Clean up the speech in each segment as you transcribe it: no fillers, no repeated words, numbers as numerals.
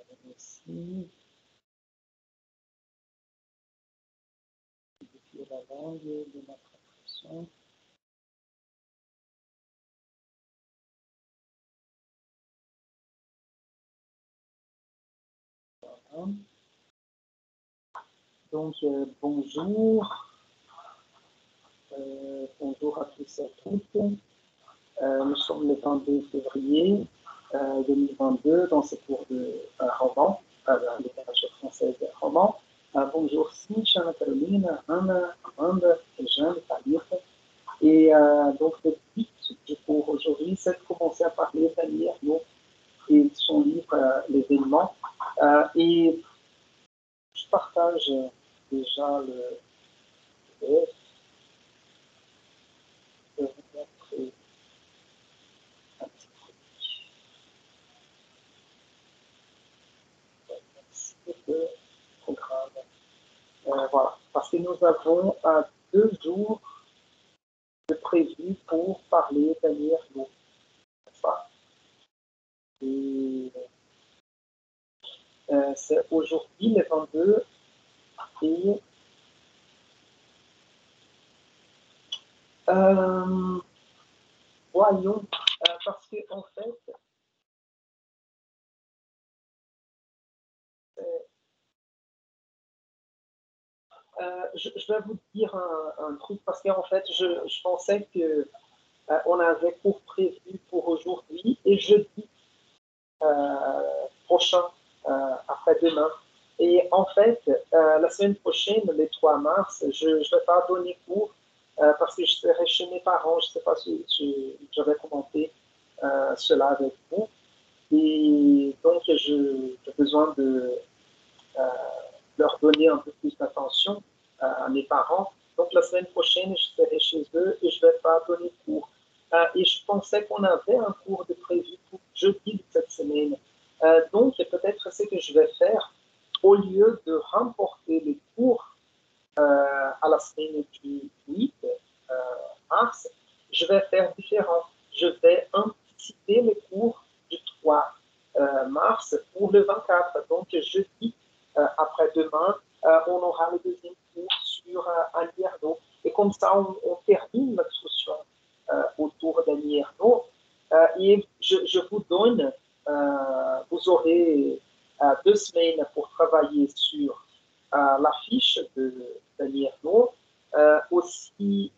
Ici, modifier la langue de notre impression. Voilà. Donc, bonjour. Bonjour à tous et à toutes. Nous sommes le 22 février 2022 dans ce cours de roman, littérature française roman. Bonjour Cynthia, Caroline, Anna, Amanda, Jeanne, Talif. Et donc le but du cours aujourd'hui, c'est de commencer à parler d'Annie Ernaux et de son livre L'événement. Et je partage déjà le PDF. Je vais vous montrer un petit truc de programme. Voilà, parce que nous avons 2 jours de prévu pour parler d'Annie Ernaux. Et c'est aujourd'hui le 22 et voyons, parce que en fait, je vais vous dire un truc, parce qu'en fait, je pensais que on avait cours prévu pour aujourd'hui et jeudi prochain, après-demain. Et en fait, la semaine prochaine, le 3 mars, je ne vais pas donner cours parce que je serai chez mes parents. Je ne sais pas si j'avais commenté cela avec vous. Et donc, j'ai besoin de leur donner un peu plus d'attention à mes parents. Donc, la semaine prochaine, je serai chez eux et je ne vais pas donner cours. Et je pensais qu'on avait un cours de prévu pour jeudi de cette semaine. Donc, peut-être ce que je vais faire, au lieu de remporter les cours à la semaine du 8 mars, je vais faire différent. Je vais anticiper les cours du 3 mars pour le 24. Donc, jeudi, après-demain, on aura le deuxième cours sur Annie Ernaux. Et comme ça, on termine la discussion autour d'Annie Ernaux. Et je vous donne, vous aurez 2 semaines pour travailler sur la fiche d'Annie Ernaux. Aussi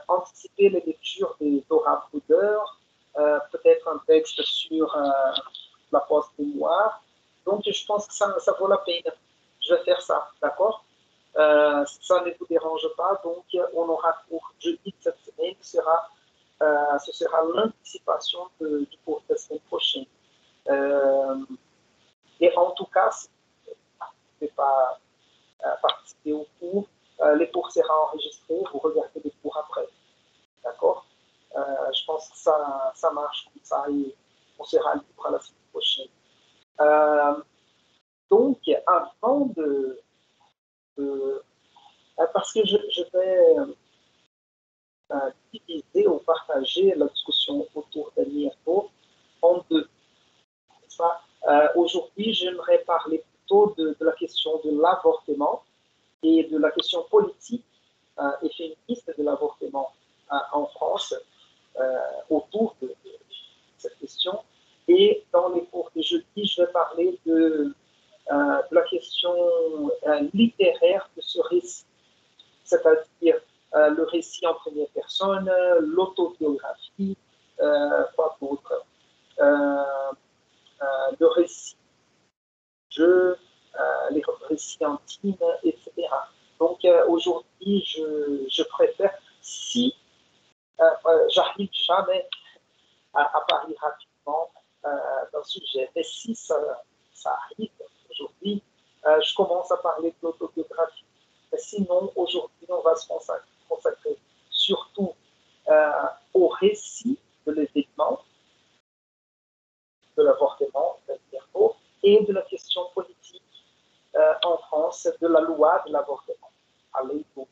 anticiper les lectures des Dora Bruder, peut-être un texte sur la post-mémoire. Donc, je pense que ça vaut la peine. Je vais faire ça, d'accord? Ça ne vous dérange pas. Donc, on aura pour jeudi de cette semaine, ce sera l'anticipation du cours de la semaine prochaine. Et en tout cas, si vous ne pouvez pas participer au cours, les cours seront enregistrés, vous regardez les cours après. D'accord? Je pense que ça marche comme ça et on sera libre à la semaine prochaine. Donc, avant parce que je vais diviser ou partager la discussion autour d'Annie Ernaux en deux. Aujourd'hui, j'aimerais parler plutôt de la question de l'avortement et de la question politique et féministe de l'avortement en France autour de cette question. Et dans les cours de jeudi, je vais parler de la question littéraire de ce récit, c'est-à-dire le récit en première personne, l'autobiographie, quoi d'autre, le récit, les récits intimes, etc. Donc aujourd'hui, je préfère, si j'arrive jamais à parler rapidement d'un sujet, mais si ça arrive aujourd'hui, je commence à parler de l'autobiographie. Mais sinon, aujourd'hui, on va se consacrer surtout au récit de l'événement, de l'avortement, et de la question politique en France, de la loi de l'avortement. Allez, pour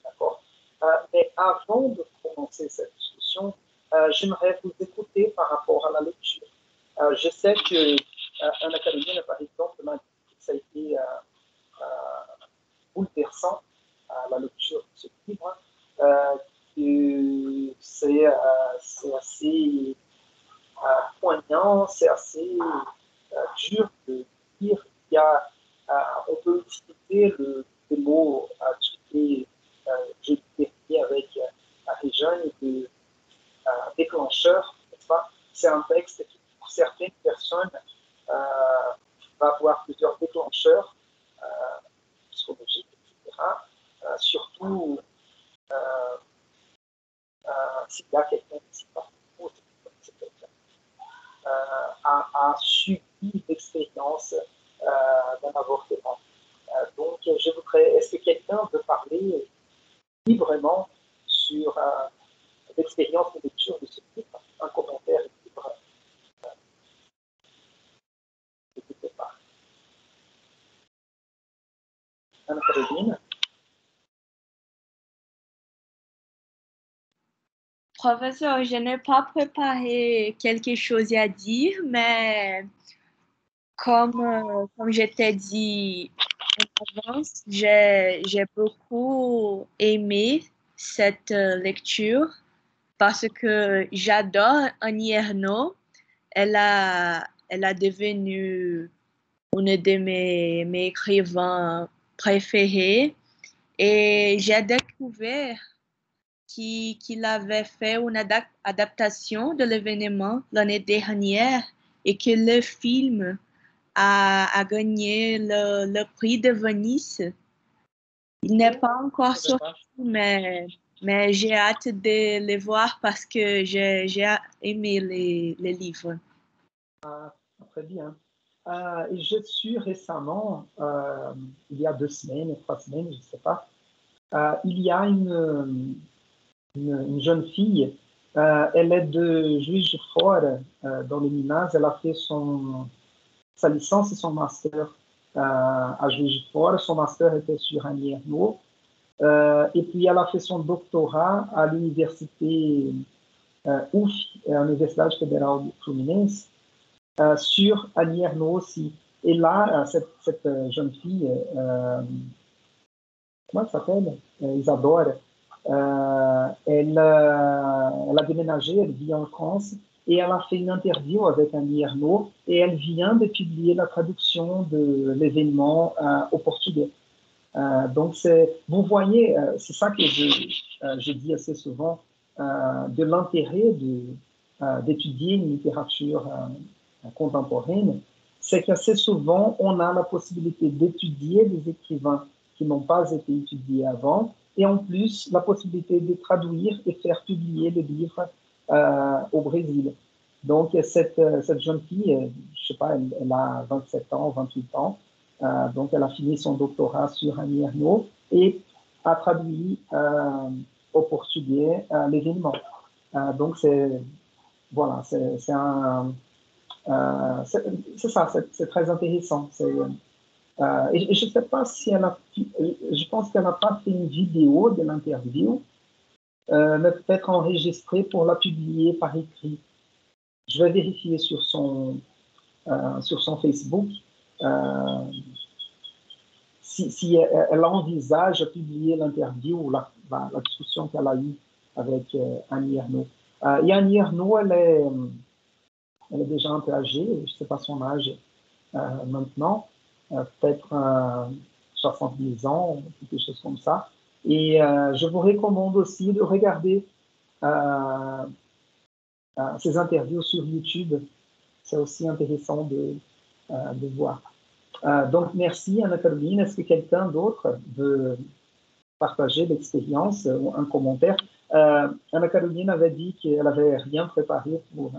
d'accord. Mais avant de commencer cette discussion, j'aimerais vous écouter par rapport à la lecture. Je sais que Anna Karenina, par exemple, m'a dit que ça a été bouleversant la lecture de ce livre, que c'est assez poignant, c'est assez dur de dire. On peut utiliser le mot que j'ai défini avec Réjeune de déclencheur, n'est-ce pas? C'est un texte qui, pour certaines personnes, va avoir plusieurs déclencheurs psychologiques, etc. Surtout s'il y a quelqu'un qui a subi l'expérience d'un avortement. Donc, je voudrais, est-ce que quelqu'un veut parler librement sur l'expérience de lecture de ce livre, un commentaire libre? N'hésitez pas. Anne-Caroline? Professeur, je n'ai pas préparé quelque chose à dire, mais comme je t'ai dit en avance, j'ai beaucoup aimé cette lecture parce que j'adore Annie Ernaux. Elle a devenu une de mes écrivains préférés et j'ai découvert qu'il avait fait une adaptation de l'événement l'année dernière et que le film a gagné le prix de Venise. Il n'est pas encore sorti, mais j'ai hâte de le voir parce que j'ai aimé les livres. Très bien. Je suis récemment, il y a 2 semaines, 3 semaines, je ne sais pas, il y a une jeune fille, elle est de Juiz de Fora, dans le Minas, elle a fait sa licence et son master à Juiz de Fora, son master était sur Annie Ernaux, et puis elle a fait son doctorat à l'université UF, Universidade Federal do Fluminense, sur Annie Ernaux aussi. Et là, cette jeune fille, comment elle s'appelle? Isadora, elle a déménagé, elle vit en France, et elle a fait une interview avec Annie Ernaux, et elle vient de publier la traduction de l'événement au portugais. Donc, vous voyez, c'est ça que je dis assez souvent, de l'intérêt d'étudier une littérature contemporaine, c'est qu'assez souvent, on a la possibilité d'étudier des écrivains qui n'ont pas été étudiés avant, et en plus, la possibilité de traduire et faire publier des livres au Brésil. Donc, cette jeune fille, je ne sais pas, elle a 27 ans, 28 ans, donc elle a fini son doctorat sur Annie Ernaux et a traduit au portugais l'événement. Donc, voilà, c'est ça, c'est très intéressant. Et je ne sais pas si je pense qu'elle n'a pas fait une vidéo de l'interview, mais peut-être enregistrée pour la publier par écrit. Je vais vérifier sur son Facebook si elle envisage de publier l'interview ou la discussion qu'elle a eue avec Annie Ernaux. Et Annie Ernaux, elle est déjà un peu âgée, je ne sais pas son âge maintenant, peut-être 70 ans, quelque chose comme ça. Et je vous recommande aussi de regarder ces interviews sur YouTube. C'est aussi intéressant de voir. Donc, merci Anna-Caroline. Est-ce que quelqu'un d'autre veut partager l'expérience ou un commentaire? Anna-Caroline avait dit qu'elle n'avait rien préparé pour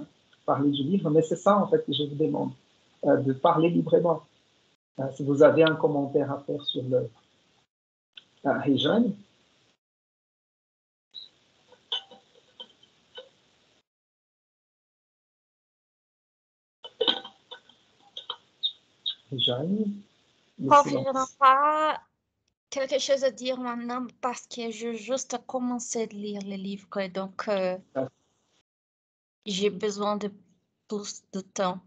parler du livre, mais c'est ça en fait que je vous demande, de parler librement. Si vous avez un commentaire à faire sur le Réjeune. Réjeune. Prof, je n'ai pas quelque chose à dire maintenant parce que j'ai juste commencé de lire le livre, donc j'ai besoin de plus de temps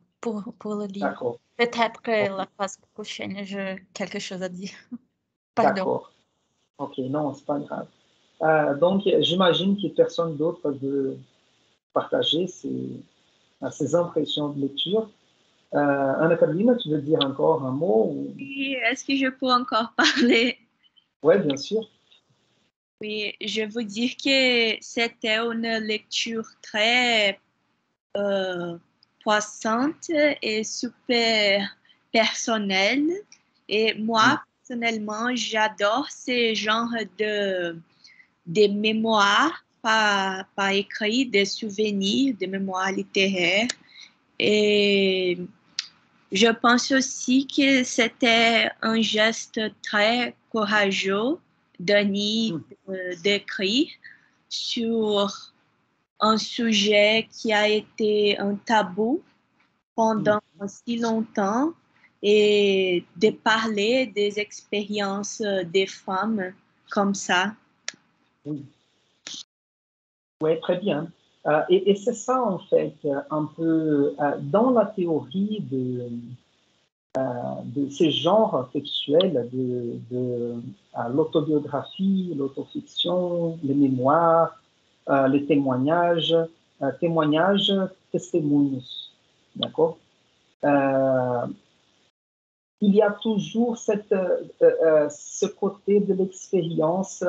pour le livre. D'accord. Peut-être que Ok. la phase prochaine, j'ai quelque chose à dire. Pardon. D'accord. Ok, non, c'est pas grave. Donc, j'imagine que personne d'autre veut partager ses impressions de lecture. Anna-Carolina, tu veux dire encore un mot Oui, est-ce que je peux encore parler? Oui, bien sûr. Oui, je veux dire que c'était une lecture très puissante et super personnelle. Et moi, personnellement, j'adore ce genre de mémoires, pas écrit, des souvenirs, des mémoires littéraires. Et je pense aussi que c'était un geste très courageux d'Annie d'écrire sur un sujet qui a été un tabou pendant si longtemps et de parler des expériences des femmes comme ça. Oui, ouais, très bien. Et c'est ça, en fait, un peu dans la théorie de ces genres textuels, de l'autobiographie, l'autofiction, les mémoires, les témoignages, testimonios, d'accord? Il y a toujours ce côté de l'expérience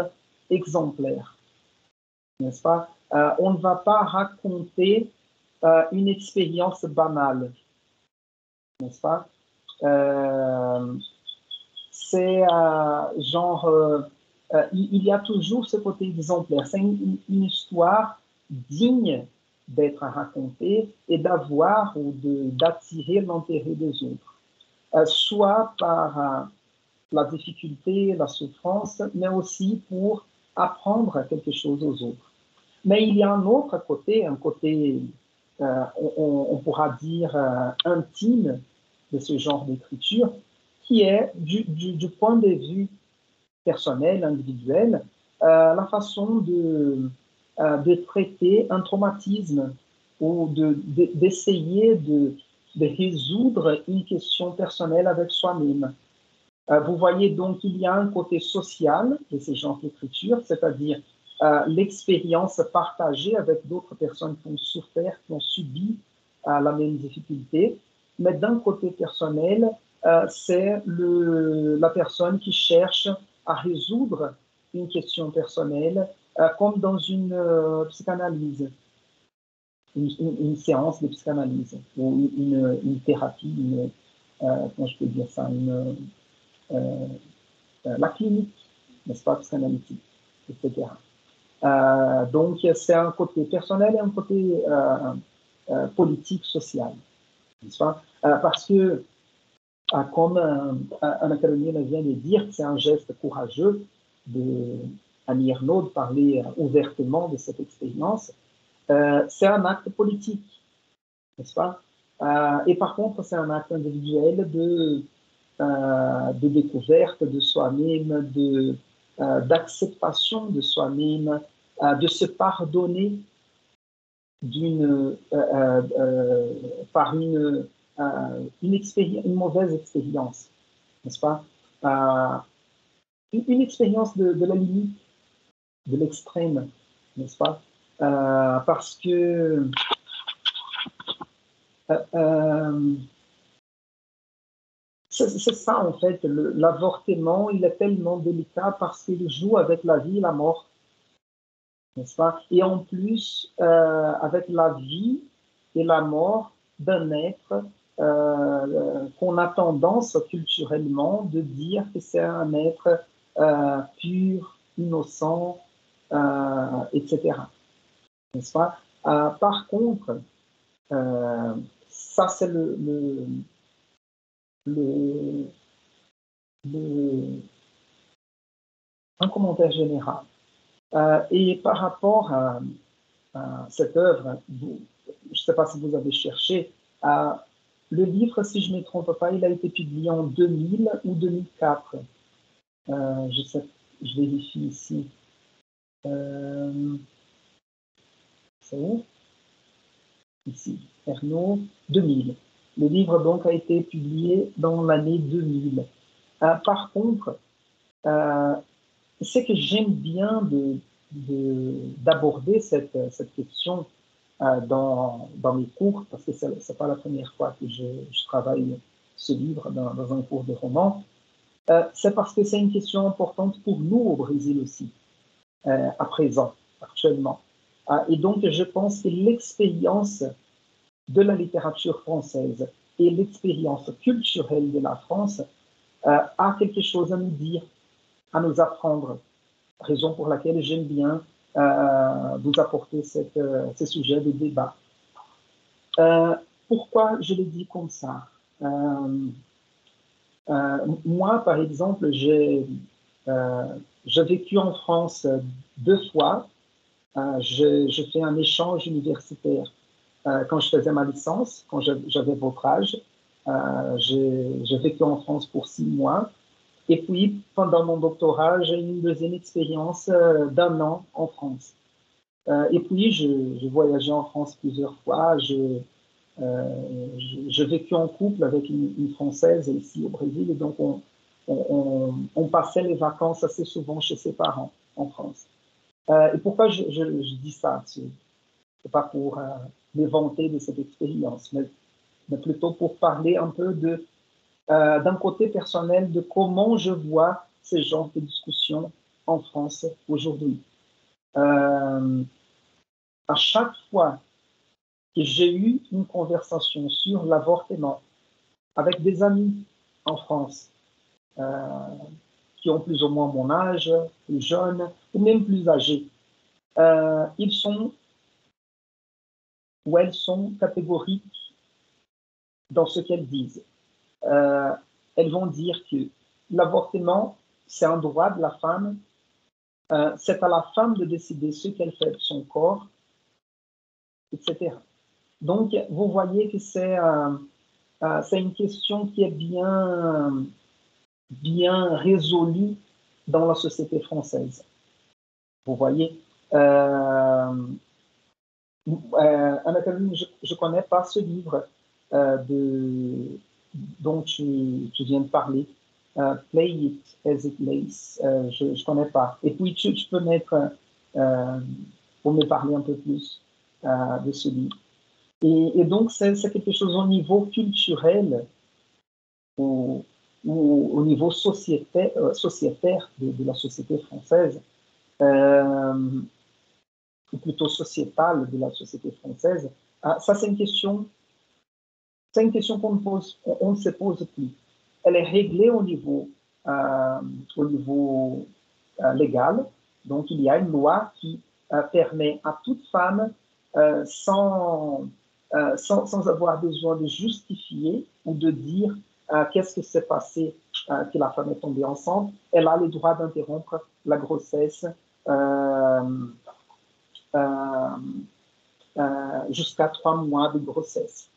exemplaire, n'est-ce pas? On ne va pas raconter une expérience banale, n'est-ce pas? C'est il y a toujours ce côté exemplaire. C'est une histoire digne d'être racontée et d'avoir ou d'attirer l'intérêt des autres, soit par la difficulté, la souffrance, mais aussi pour apprendre quelque chose aux autres. Mais il y a un autre côté, un côté, on pourra dire, intime de ce genre d'écriture, qui est du point de vue personnel, individuel, la façon de traiter un traumatisme ou d'essayer de résoudre une question personnelle avec soi-même. Vous voyez donc qu'il y a un côté social de ce genre d'écriture, c'est-à-dire l'expérience partagée avec d'autres personnes qui ont souffert, qui ont subi la même difficulté. Mais d'un côté personnel, c'est la personne qui cherche à résoudre une question personnelle, comme dans une psychanalyse, une séance de psychanalyse, ou une thérapie, comment je peux dire ça, la clinique, n'est-ce pas, psychanalytique, etc. Donc, c'est un côté personnel et un côté politique, social, n'est-ce pas? Parce que, comme Anna-Carolina vient de dire, c'est un geste courageux d'Annie Ernaux de parler ouvertement de cette expérience. C'est un acte politique, n'est-ce pas? Et par contre, c'est un acte individuel de découverte de soi-même, d'acceptation de soi-même, de se pardonner par une mauvaise expérience, n'est-ce pas? Une expérience de la limite, de l'extrême, n'est-ce pas? Parce que c'est ça, en fait, l'avortement, il est tellement délicat parce qu'il joue avec la vie et la mort, n'est-ce pas? Et en plus, avec la vie et la mort d'un être qu'on a tendance culturellement de dire que c'est un être pur, innocent, etc. N'est-ce pas? Par contre, ça c'est un commentaire général. Et par rapport à cette œuvre, je ne sais pas si vous avez cherché, le livre, si je ne me trompe pas, il a été publié en 2000 ou 2004. Je vérifie ici. C'est où? Ici, Ernaux, 2000. Le livre donc a été publié dans l'année 2000. Par contre, c'est que j'aime bien d'aborder cette question dans mes cours, parce que ce n'est pas la première fois que je travaille ce livre dans un cours de roman. C'est parce que c'est une question importante pour nous au Brésil aussi, à présent, actuellement. Et donc, je pense que l'expérience de la littérature française et l'expérience culturelle de la France a quelque chose à nous dire, à nous apprendre, raison pour laquelle j'aime bien vous apporter ce sujet de débat. Pourquoi je le dis comme ça? Moi, par exemple, j'ai vécu en France 2 fois. J'ai fait un échange universitaire quand je faisais ma licence, quand j'avais votre âge. J'ai vécu en France pour 6 mois. Et puis, pendant mon doctorat, j'ai eu une deuxième expérience d'1 an en France. Et puis, je voyageais en France plusieurs fois. J'ai vécu en couple avec une Française ici au Brésil. Et donc, on passait les vacances assez souvent chez ses parents en France. Et pourquoi je dis ça? Ce n'est pas pour m'évanter de cette expérience, mais plutôt pour parler un peu d'un côté personnel de comment je vois ce genre de discussion en France aujourd'hui. À chaque fois que j'ai eu une conversation sur l'avortement avec des amis en France qui ont plus ou moins mon âge, plus jeunes ou même plus âgés, ils sont ou elles sont catégoriques dans ce qu'elles disent. Elles vont dire que l'avortement, c'est un droit de la femme, c'est à la femme de décider ce qu'elle fait de son corps, etc. Donc, vous voyez que c'est une question qui est bien résolue dans la société française. Vous voyez, Anna-Caroline, je ne connais pas ce livre dont tu viens de parler. Play It As It Lays, je ne connais pas. Et puis, tu peux mettre, pour me parler un peu plus de ce livre. Et donc, c'est quelque chose au niveau culturel ou au niveau sociétaire de la société française, ou plutôt sociétale de la société française. Ça, c'est une question qu'on ne se pose plus. Elle est réglée au niveau légal. Donc, il y a une loi qui permet à toute femme, sans avoir besoin de justifier ou de dire qu'est-ce qui s'est passé, que la femme est tombée enceinte, elle a le droit d'interrompre la grossesse jusqu'à 3 mois de grossesse.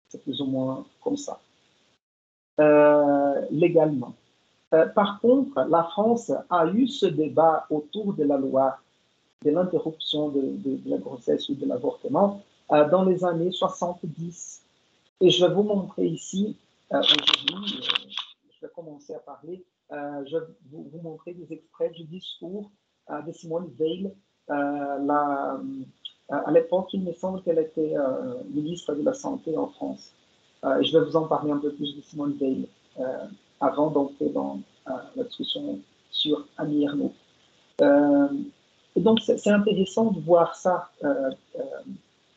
C'est plus ou moins comme ça, légalement. Par contre, la France a eu ce débat autour de la loi de l'interruption de la grossesse ou de l'avortement dans les années 70. Et je vais vous montrer ici, aujourd'hui, je vais commencer à parler, je vais vous montrer des extraits du discours de Simone Veil. À l'époque, il me semble qu'elle était ministre de la Santé en France. Je vais vous en parler un peu plus de Simone Veil avant d'entrer dans la discussion sur Annie Ernaux. Et donc, c'est intéressant de voir ça,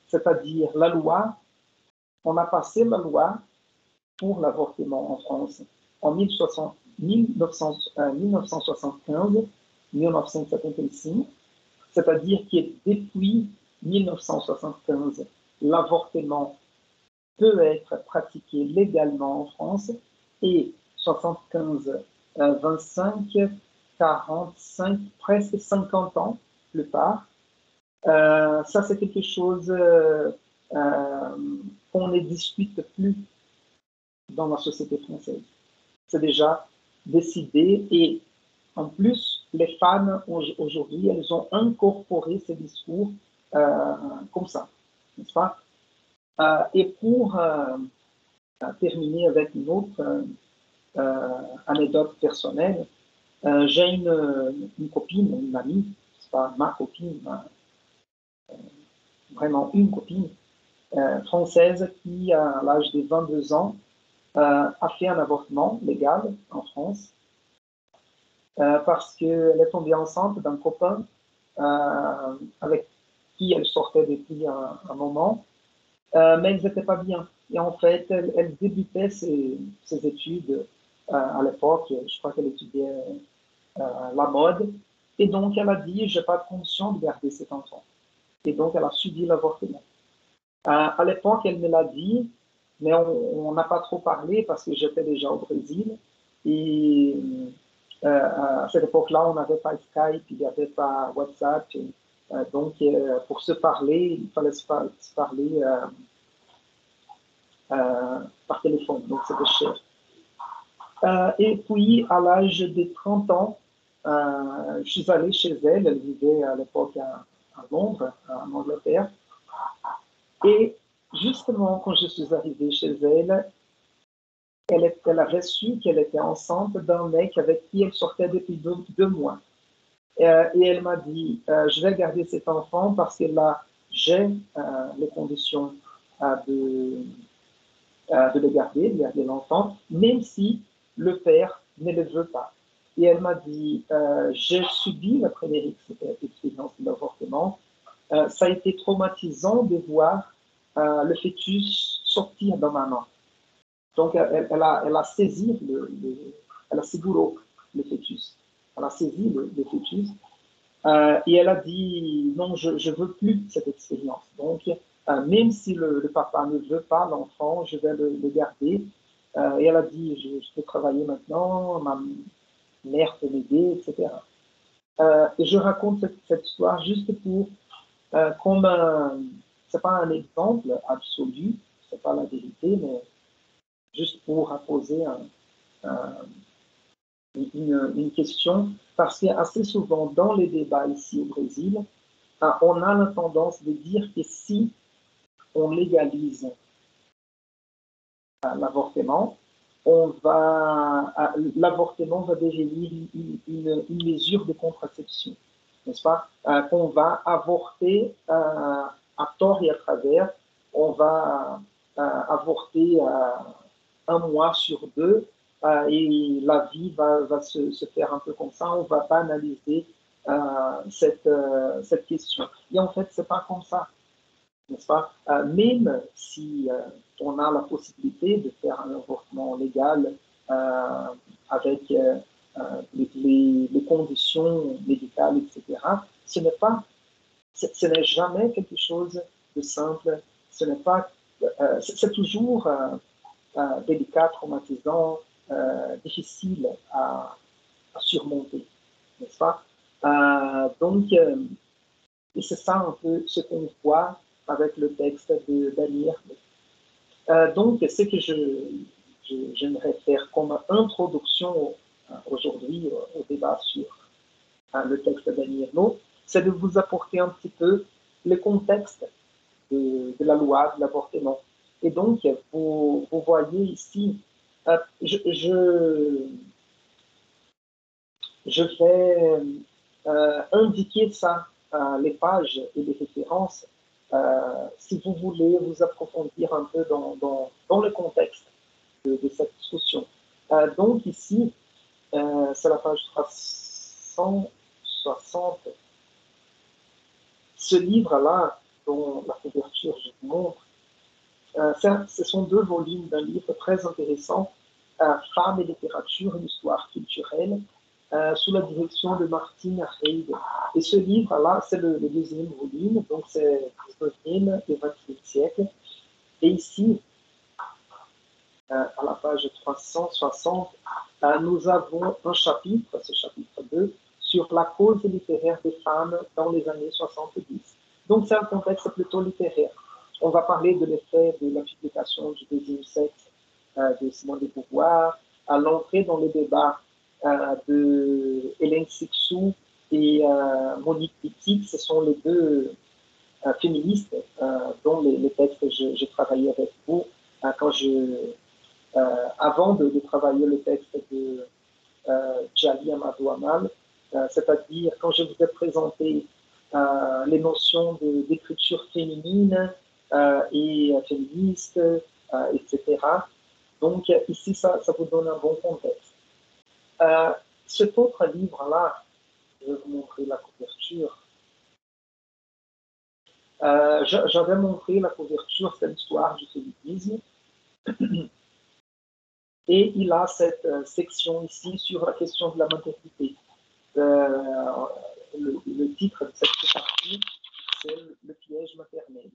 c'est-à-dire la loi, on a passé la loi pour l'avortement en France en 1975, c'est-à-dire que depuis 1975, l'avortement peut être pratiqué légalement en France et 75, 25, 45, presque 50 ans plus tard, ça c'est quelque chose qu'on ne discute plus dans la société française. C'est déjà décidé et en plus, les femmes aujourd'hui, elles ont incorporé ces discours comme ça, n'est-ce pas? Et terminer avec une autre anecdote personnelle. J'ai une copine, une amie, c'est pas ma copine, vraiment une copine française qui, à l'âge de 22 ans, a fait un avortement légal en France parce qu'elle est tombée enceinte d'un copain avec qui elle sortait depuis un moment, mais ils n'étaient pas bien. Et en fait, elle débutait ses études à l'époque, je crois qu'elle étudiait la mode, et donc elle a dit, je n'ai pas de conscience de garder cet enfant. Et donc elle a subi l'avortement. À l'époque, elle me l'a dit, mais on n'a pas trop parlé parce que j'étais déjà au Brésil. Et à cette époque-là, on n'avait pas Skype, il n'y avait pas WhatsApp. Donc, pour se parler, il fallait se parler par téléphone. Donc, c'était cher. Et puis, à l'âge de 30 ans, je suis allé chez elle. Elle vivait à l'époque à Londres, en Angleterre. Et justement, quand je suis arrivé chez elle, elle avait su qu'elle était enceinte d'un mec avec qui elle sortait depuis 2 mois. Et elle m'a dit, je vais garder cet enfant parce que là, j'ai les conditions de le garder l'enfant, même si le père ne le veut pas. Et elle m'a dit, j'ai subi la première expérience de l'avortement. Ça a été traumatisant de voir le fœtus sortir dans ma main. Donc, elle a saisi elle a seguré le fœtus. Elle a saisi le fœtus et elle a dit non, je ne veux plus cette expérience. Donc, même si le papa ne veut pas l'enfant, je vais le garder. Et elle a dit je peux travailler maintenant, ma mère peut m'aider, etc. Et je raconte cette histoire juste pour comme c'est pas un exemple absolu, c'est pas la vérité, mais juste pour poser une question, parce qu'assez souvent dans les débats ici au Brésil, on a la tendance de dire que si on légalise l'avortement, l'avortement va devenir une mesure de contraception, n'est-ce pas? Qu'on va avorter à tort et à travers, on va avorter 1 mois sur 2 et la vie va se faire un peu comme ça, on va banaliser cette question. Et en fait, c'est pas comme ça, n'est-ce pas? Même si on a la possibilité de faire un avortement légal avec les conditions médicales, etc., ce n'est jamais quelque chose de simple, ce n'est pas, c'est toujours délicat, traumatisant, difficile à surmonter, n'est-ce pas? Donc, et c'est ça un peu ce qu'on voit avec le texte de Daniel. Donc, ce que j'aimerais faire comme introduction aujourd'hui au débat sur le texte de Daniel, c'est de vous apporter un petit peu le contexte de la loi de l'avortement. Et donc, vous voyez ici, je vais indiquer ça, les pages et les références, si vous voulez vous approfondir un peu dans le contexte de cette discussion. Donc ici, c'est la page 360. Ce livre-là, dont la couverture je vous montre, ce sont 2 volumes d'un livre très intéressant, Femmes et littérature, une histoire culturelle, sous la direction de Martine Reid. Et ce livre-là, c'est le 2e volume, donc c'est le 19e et 20e siècle. Et ici, à la page 360, nous avons un chapitre, ce chapitre 2, sur la cause littéraire des femmes dans les années 70. Donc c'est un contexte plutôt littéraire. On va parler de l'effet de la publication du 2e sexe de Simone de Beauvoir, à l'entrée dans le débat de Hélène Cixous et Monique Wittig. Ce sont les 2 féministes dont les textes j'ai travaillé avec vous quand je avant de travailler le texte de Djali Amadou Amal, c'est-à-dire quand je vous ai présenté les notions d'écriture féminine et féministe, etc. Donc ici, ça vous donne un bon contexte. Cet autre livre-là, je vais vous montrer la couverture. J'avais montré la couverture, c'est l'histoire du féminisme. Et il a cette section ici sur la question de la maternité. Le titre de cette partie, c'est le piège maternel.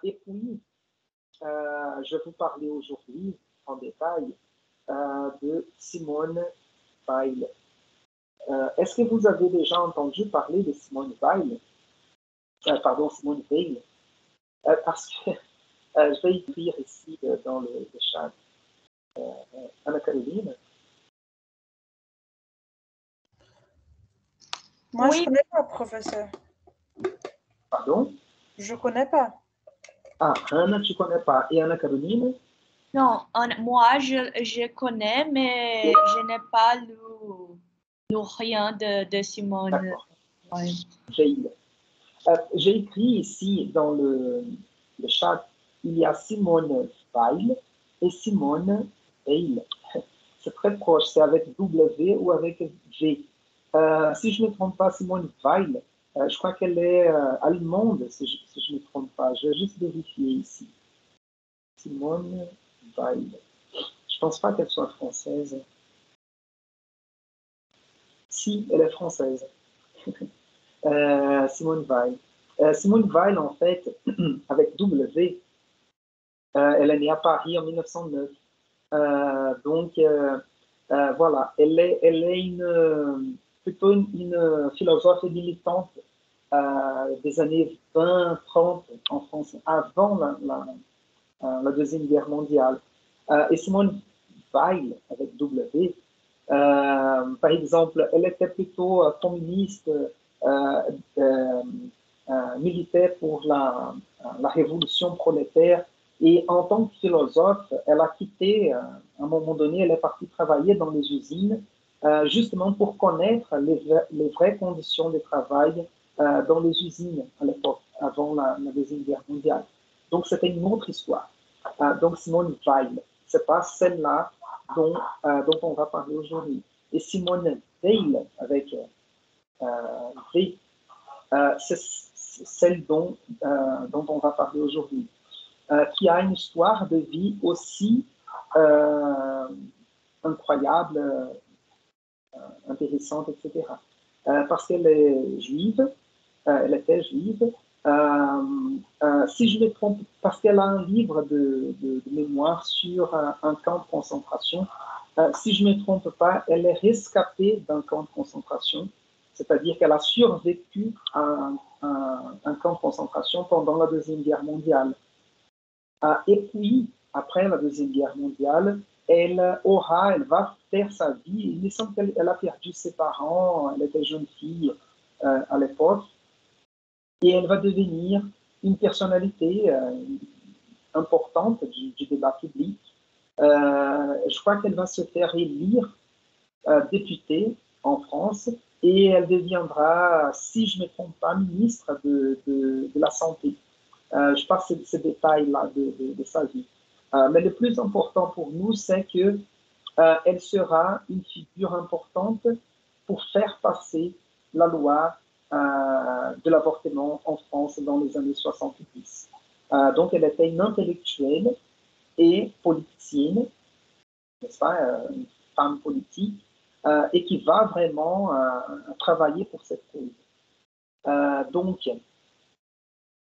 Et puis, je vais vous parler aujourd'hui en détail de Simone Weil. Est-ce que vous avez déjà entendu parler de Simone Weil? Pardon, Simone Weil. Parce que je vais écrire ici dans le chat. Anna-Caroline? Moi, Oui. je connais pas, professeur. Pardon? Je connais pas. Ah, Anna, tu connais pas. Et Anna-Caroline? Non, moi, je connais, mais je n'ai pas lu rien de Simone. D'accord. Weil. J'ai écrit ici dans le chat, il y a Simone Weil et Simone Weil. C'est très proche, c'est avec W ou avec V. Si je ne me trompe pas, Simone Weil, je crois qu'elle est allemande, si je ne me trompe pas. Je vais juste vérifier ici. Simone Weil. Je ne pense pas qu'elle soit française. Si, elle est française. Simone Weil. Simone Weil, en fait, avec W, elle est née à Paris en 1909. Donc, voilà, elle est plutôt une philosophe et militante des années 20-30 en France, avant la Deuxième Guerre mondiale. Et Simone Weil, avec W, par exemple, elle était plutôt communiste, militait pour la révolution prolétaire. Et en tant que philosophe, elle a quitté, à un moment donné, elle est partie travailler dans les usines, justement pour connaître les vraies conditions de travail dans les usines à l'époque, avant la Deuxième Guerre mondiale. Donc, c'était une autre histoire. Donc, Simone Weil, ce n'est pas celle-là dont on va parler aujourd'hui. Et Simone Weil, avec V, c'est celle dont on va parler aujourd'hui, qui a une histoire de vie aussi incroyable, intéressante, etc. Parce qu'elle est juive, elle était juive. Si je me trompe, parce qu'elle a un livre de mémoire sur un camp de concentration. Si je ne me trompe pas, elle est rescapée d'un camp de concentration, c'est-à-dire qu'elle a survécu à un camp de concentration pendant la Deuxième Guerre mondiale. Et puis, après la Deuxième Guerre mondiale, elle va faire sa vie. Il me semble qu'elle a perdu ses parents, elle était jeune fille à l'époque, et elle va devenir une personnalité importante du débat public. Je crois qu'elle va se faire élire députée en France, et elle deviendra, si je ne me trompe pas, ministre de la Santé. Je passe ces détails-là de sa vie. Mais le plus important pour nous, c'est qu'elle sera une figure importante pour faire passer la loi de l'avortement en France dans les années 70. Donc, elle était une intellectuelle et politicienne, n'est-ce pas, une femme politique, et qui va vraiment travailler pour cette cause. Donc,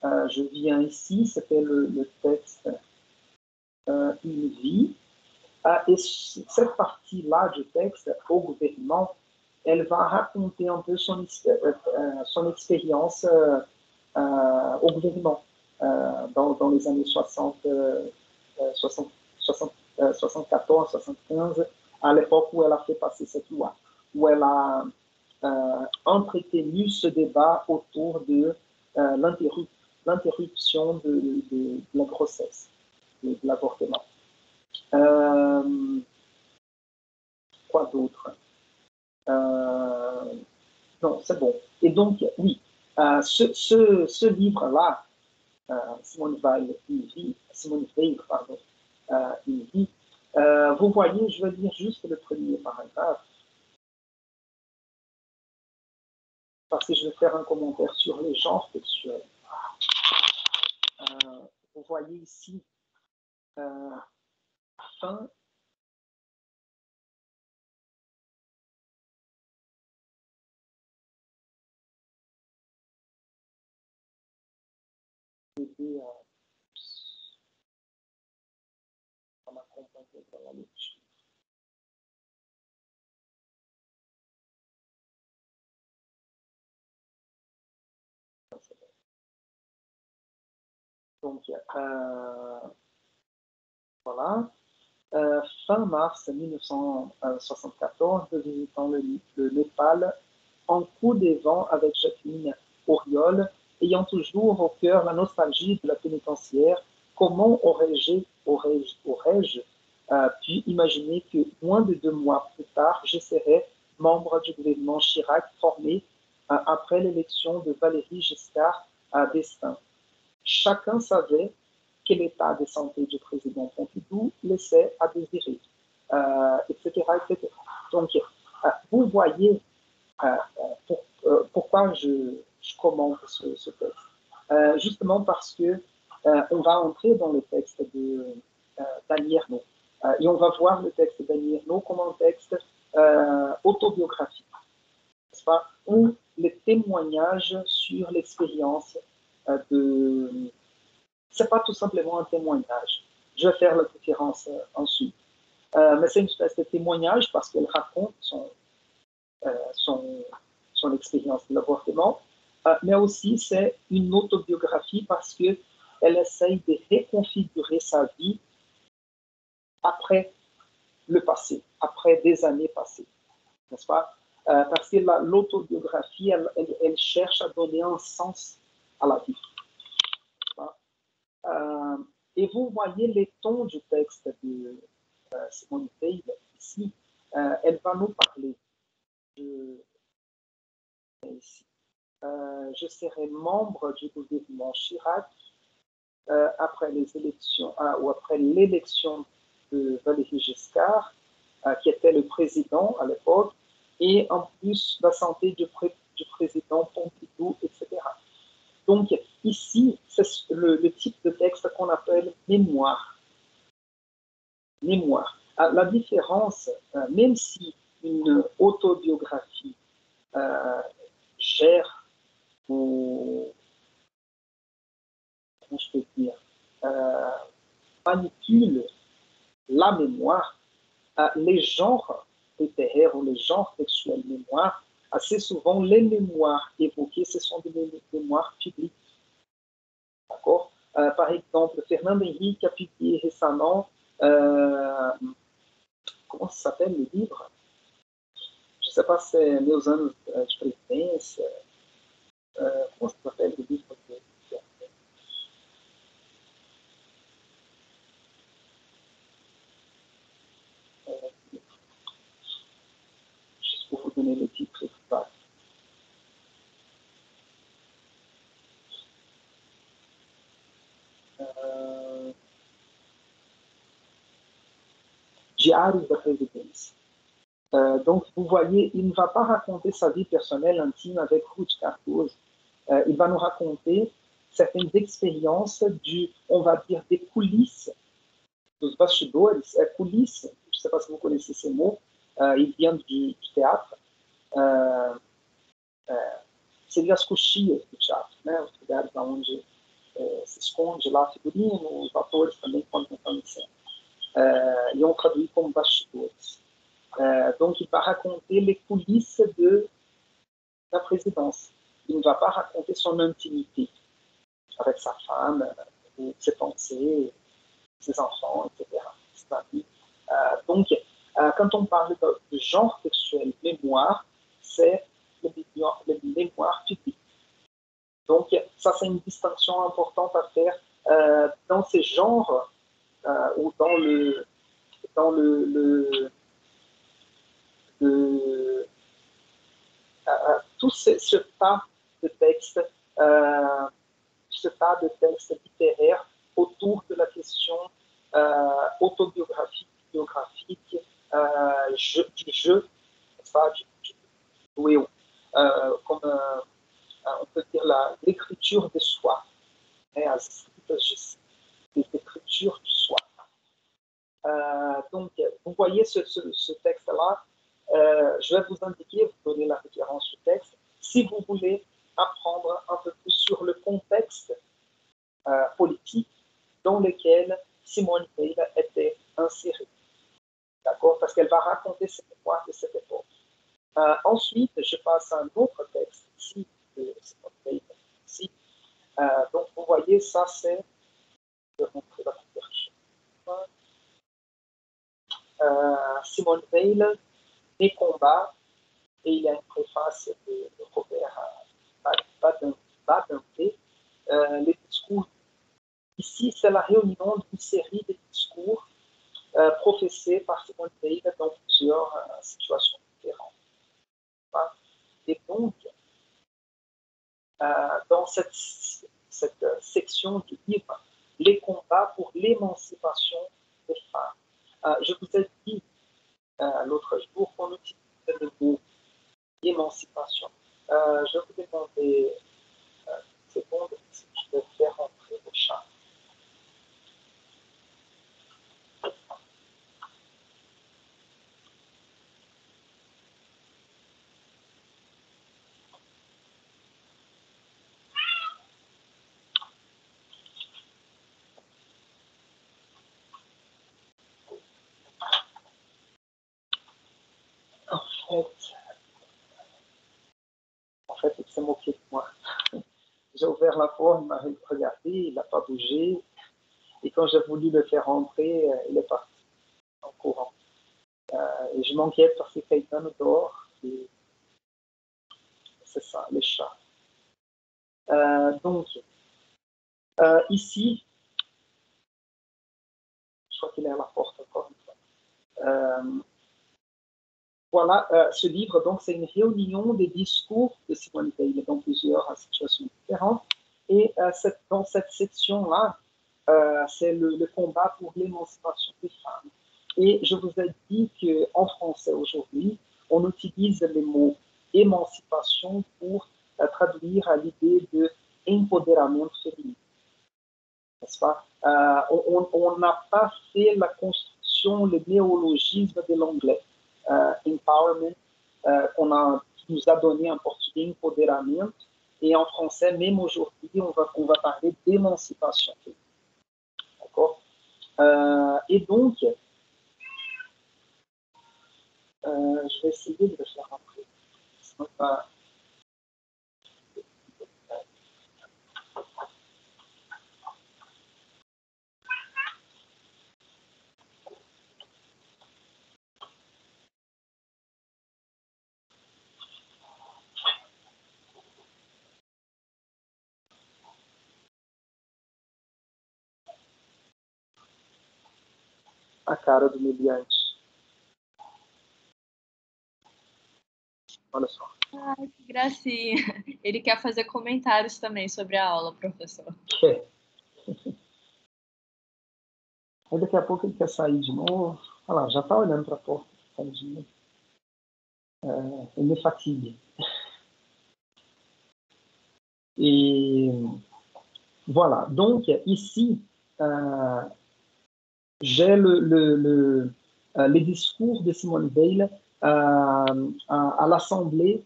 je viens ici, c'était le texte Une vie. Et cette partie-là du texte, au gouvernement, elle va raconter un peu son expérience au gouvernement dans les années 74, 75, à l'époque où elle a fait passer cette loi, où elle a entretenu ce débat autour de l'interruption de la grossesse, de l'avortement. Quoi d'autre? Non, c'est bon. Et donc, oui, ce livre-là, Simone Weil, pardon, il dit, vous voyez, je vais lire juste le premier paragraphe, parce que je vais faire un commentaire sur les genres sexuels. Vous voyez ici, fin. À m'accompagner dans la lecture. Donc, voilà. Fin mars 1974, visitant le Népal, en coup des vents avec Jacqueline Auriol, ayant toujours au cœur la nostalgie de la pénitentiaire, comment aurais-je pu imaginer que moins de 2 mois plus tard, je serais membre du gouvernement Chirac formé après l'élection de Valéry Giscard d'Estaing. Chacun savait que l'état de santé du président Pompidou laissait à désirer, etc., etc. Donc, vous voyez pourquoi je commente ce texte. Justement parce que on va entrer dans le texte d'Annie Ernaux. Et on va voir le texte d'Annie Ernaux comme un texte autobiographique, n'est-ce pas, où les témoignages sur l'expérience de... C'est pas tout simplement un témoignage. Je vais faire la différence ensuite. Mais c'est une espèce de témoignage parce qu'elle raconte son expérience de l'avortement, mais aussi c'est une autobiographie parce qu'elle essaye de reconfigurer sa vie après le passé, après des années passées, n'est-ce pas? Parce que l'autobiographie, elle cherche à donner un sens à la vie. Et vous voyez les tons du texte de Simone Weil ici. Elle va nous parler ici. Je serai membre du gouvernement Chirac après les élections ou après l'élection de Valéry Giscard, qui était le président à l'époque, et en plus la santé du président Pompidou, etc. Donc ici, c'est le type de texte qu'on appelle mémoire. Mémoire. La différence, même si une autobiographie gère ou, comment je peux dire, manipule la mémoire, les genres PTR ou les genres sexuels mémoire, assez souvent les mémoires évoquées, ce sont des mémoires publiques. D'accord? Par exemple, Fernando Henrique a publié récemment, comment ça s'appelle le livre? Je ne sais pas si c'est Meus anos de presidência, comment ça s'appelle le livre? Juste pour vous donner le titre exact. Diário da Previdência. Donc, vous voyez, il ne va pas raconter sa vie personnelle intime avec Ruth Cardoso. Il va nous raconter certaines expériences on va dire, des coulisses, dos bastidores, coulisses, je ne sais pas si vous connaissez ces mots, ils viennent du théâtre. Seria as coxias do teatro, né? Os lugares onde se esconde lá figurino, os atores também quando estão em cena. E on traduit comme bastidores. Donc, il va raconter les coulisses de la présidence. Il ne va pas raconter son intimité avec sa femme, ses pensées, ses enfants, etc. Donc, quand on parle de genre sexuel mémoire, c'est le mémoire public. Donc, ça, c'est une distinction importante à faire dans ces genres ou dans dans tout ce tas de textes, littéraires autour de la question autobiographique, biographique, du jeu, n'est-ce pas, comme on peut dire l'écriture de soi, l'écriture du soi. Donc, vous voyez ce texte-là, je vais vous indiquer, vous donner la référence du texte, si vous voulez apprendre un peu plus sur le contexte politique dans lequel Simone Weil était insérée. D'accord? Parce qu'elle va raconter cette époque et cette époque. Ensuite, je passe à un autre texte ici, de Simone Weil. Ici. Donc, vous voyez, ça, c'est... Je vais montrer la couverture. Simone Weil, Mes combats, et il y a une préface de Robert Badinter. Les discours, ici, c'est la réunion d'une série de discours professés par Simone Weil dans plusieurs situations différentes. Et donc, dans cette section du livre, les combats pour l'émancipation des femmes. Je vous ai dit l'autre jour qu'on utilise le mot émancipation. Je vais vous demander une seconde si je vais faire entrer le chat. En fait, il s'est moqué de moi. J'ai ouvert la porte, il m'a regardé, il n'a pas bougé. Et quand j'ai voulu le faire rentrer, il est parti en courant. Et je m'inquiète parce que quelqu'un me dort. Et c'est ça, les chats. Donc, ici, je crois qu'il est à la porte encore une fois. Voilà, ce livre, donc, c'est une réunion des discours de Simone Weil dans plusieurs situations différentes. Et dans cette section-là, c'est le combat pour l'émancipation des femmes. Et je vous ai dit qu'en français aujourd'hui, on utilise les mots émancipation pour traduire à l'idée de empoderament féminin. N'est-ce pas? On n'a pas fait la construction, le néologisme de l'anglais. Empowerment, qui nous a donné en portugais empoderamento, et en français, même aujourd'hui, on va parler d'émancipation. D'accord? Et donc, je vais essayer de le faire entrer. Sinon, a cara do mediante. Olha só. Ai, que gracinha. Ele quer fazer comentários também sobre a aula, professor. Quer. Aí daqui a pouco ele quer sair de novo. Olha lá, já está olhando para a porta. Tadinho. Il me fatigue. Et voilà, donc ici, j'ai les discours de Simone Weil à l'Assemblée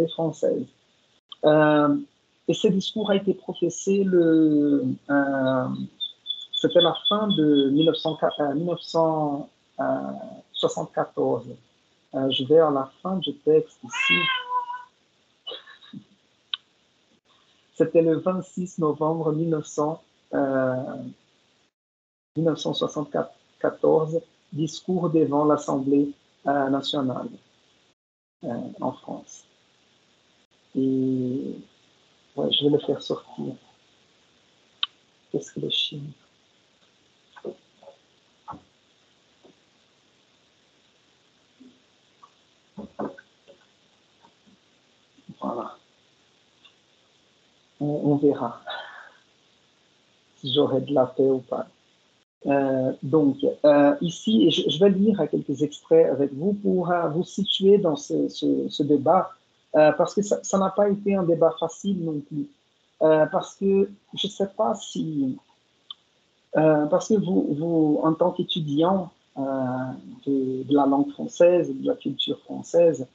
française. Et ce discours a été professé c'était la fin de 1974. Je vais à la fin du texte ici. C'était le 26 novembre 1974, discours devant l'Assemblée nationale en France. Et ouais, je vais le faire sortir. Qu'est-ce que le chien? Voilà. On verra si j'aurai de la paix ou pas. Donc, ici, je vais lire quelques extraits avec vous pour vous situer dans ce débat, parce que ça n'a pas été un débat facile non plus. Parce que je ne sais pas si... parce que vous en tant qu'étudiant de la langue française, de la culture française,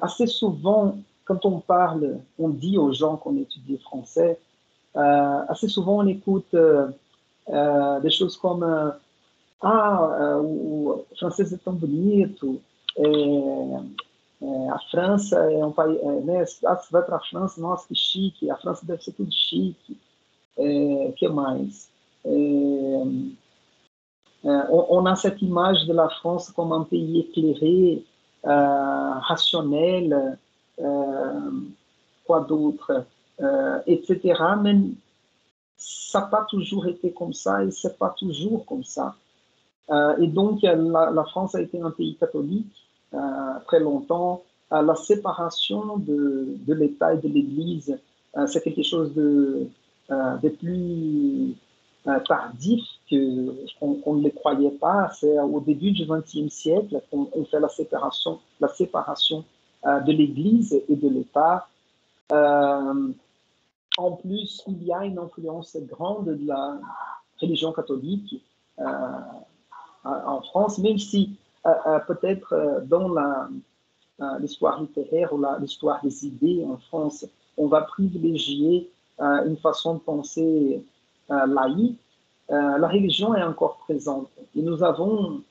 assez souvent, quand on parle, on dit aux gens qu'on étudie français, assez souvent on écoute des choses comme o francês é tão bonito, a França é um país, né, você vai para a França, nossa, que chique, a França deve ser tudo chique, que mais? On a cette image de la France comme un pays éclairé, rationnel, quoi d'autre, etc. Mais ça n'a pas toujours été comme ça et c'est pas toujours comme ça. Et donc, la France a été un pays catholique très longtemps. La séparation de l'État et de l'Église, c'est quelque chose de plus tardif qu'on ne le croyait pas. C'est au début du XXe siècle qu'on fait la séparation de l'Église et de l'État. En plus, il y a une influence grande de la religion catholique en France, même si peut-être dans l'histoire littéraire ou l'histoire des idées en France, on va privilégier une façon de penser laïque. La religion est encore présente et nous avons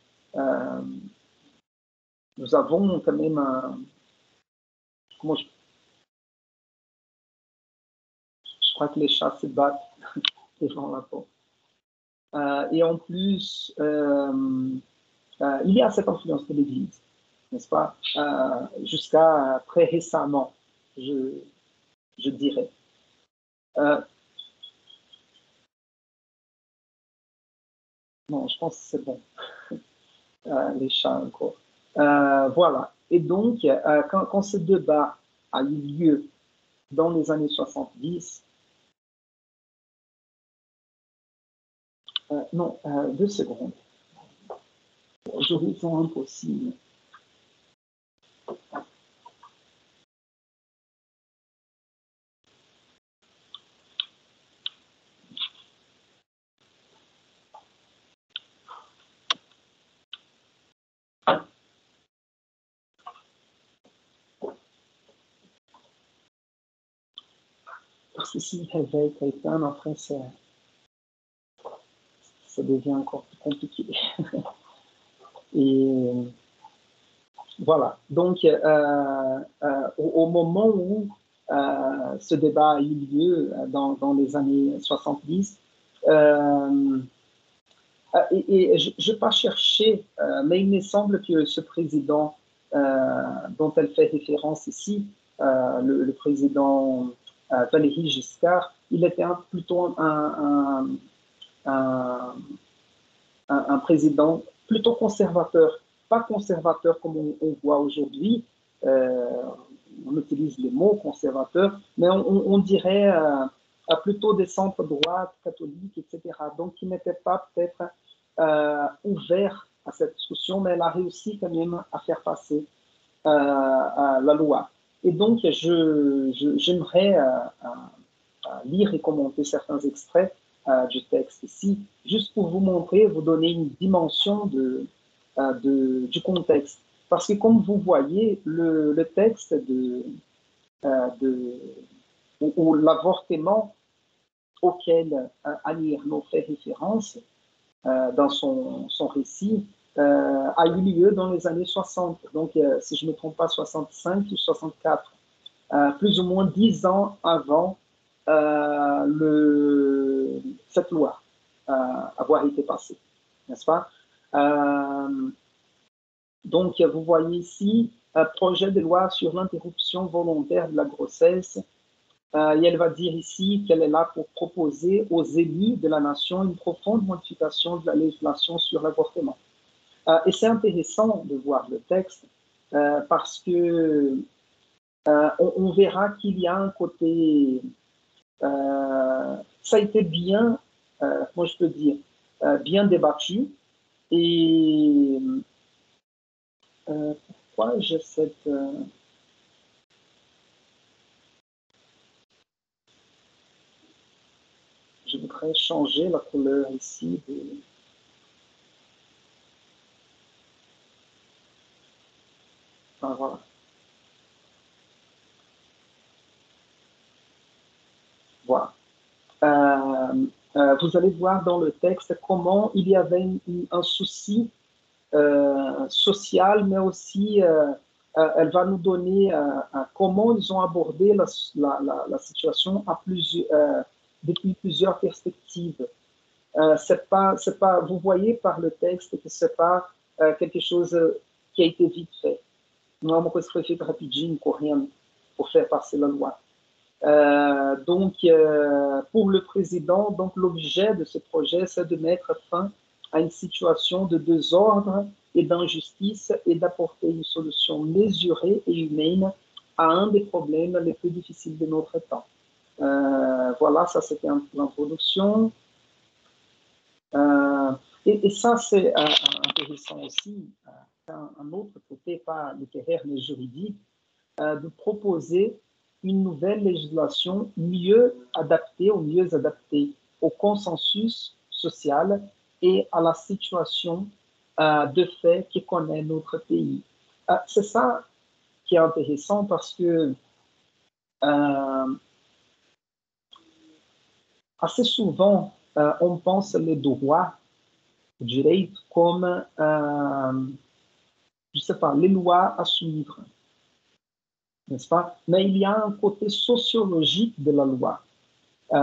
quand même comment je crois que les chats se battent devant la porte. Et en plus, il y a cette influence de l'Église, n'est-ce pas, jusqu'à très récemment, je dirais. Non, je pense que c'est bon. Les chats encore. Voilà. Et donc, quand ce débat a eu lieu dans les années 70, non, 2 secondes. Horizon impossible. Parce que si le réveil Caetano, après, ça devient encore plus compliqué. Et voilà. Donc, au moment où ce débat a eu lieu dans les années 70, et je ne vais pas chercher, mais il me semble que ce président dont elle fait référence ici, le président Valéry Giscard, il était plutôt un président plutôt conservateur, pas conservateur comme on voit aujourd'hui, on utilise les mots conservateur, mais on dirait plutôt des centres droite, catholiques, etc. Donc, il n'était pas peut-être ouvert à cette discussion, mais elle a réussi quand même à faire passer la loi. Et donc, j'aimerais lire et commenter certains extraits du texte ici, juste pour vous montrer, vous donner une dimension du contexte. Parce que comme vous voyez, le texte ou l'avortement auquel Annie Ernaux fait référence dans son récit a eu lieu dans les années 60. Donc, si je ne me trompe pas, 65 ou 64. Plus ou moins 10 ans avant cette loi avoir été passée, n'est-ce pas? Donc, vous voyez ici un projet de loi sur l'interruption volontaire de la grossesse. Et elle va dire ici qu'elle est là pour proposer aux élus de la nation une profonde modification de la législation sur l'avortement. Et c'est intéressant de voir le texte parce que on verra qu'il y a un côté, ça a été bien, moi je peux dire, bien débattu. Et pourquoi j'ai cette... je voudrais changer la couleur ici. Ah, voilà. Voilà. Vous allez voir dans le texte comment il y avait un souci social, mais aussi elle va nous donner comment ils ont abordé la situation depuis plusieurs perspectives. C'est pas, vous voyez par le texte que c'est pas quelque chose qui a été vite fait. Não é uma coisa que foi feita rapidinho, correndo, pour faire passer la loi. Pour le président, donc l'objet de ce projet, c'est de mettre fin à une situation de désordre et d'injustice et d'apporter une solution mesurée et humaine à un des problèmes les plus difficiles de notre temps. Voilà, ça c'était l'introduction. Et ça, c'est intéressant aussi, un autre côté, pas littéraire mais juridique, de proposer une nouvelle législation mieux adaptée au consensus social et à la situation de fait que connaît notre pays. C'est ça qui est intéressant parce que assez souvent, on pense les droits, le direito, comme, je ne sais pas, les lois à suivre, n'est-ce pas? Mais il y a un côté sociologique de la loi,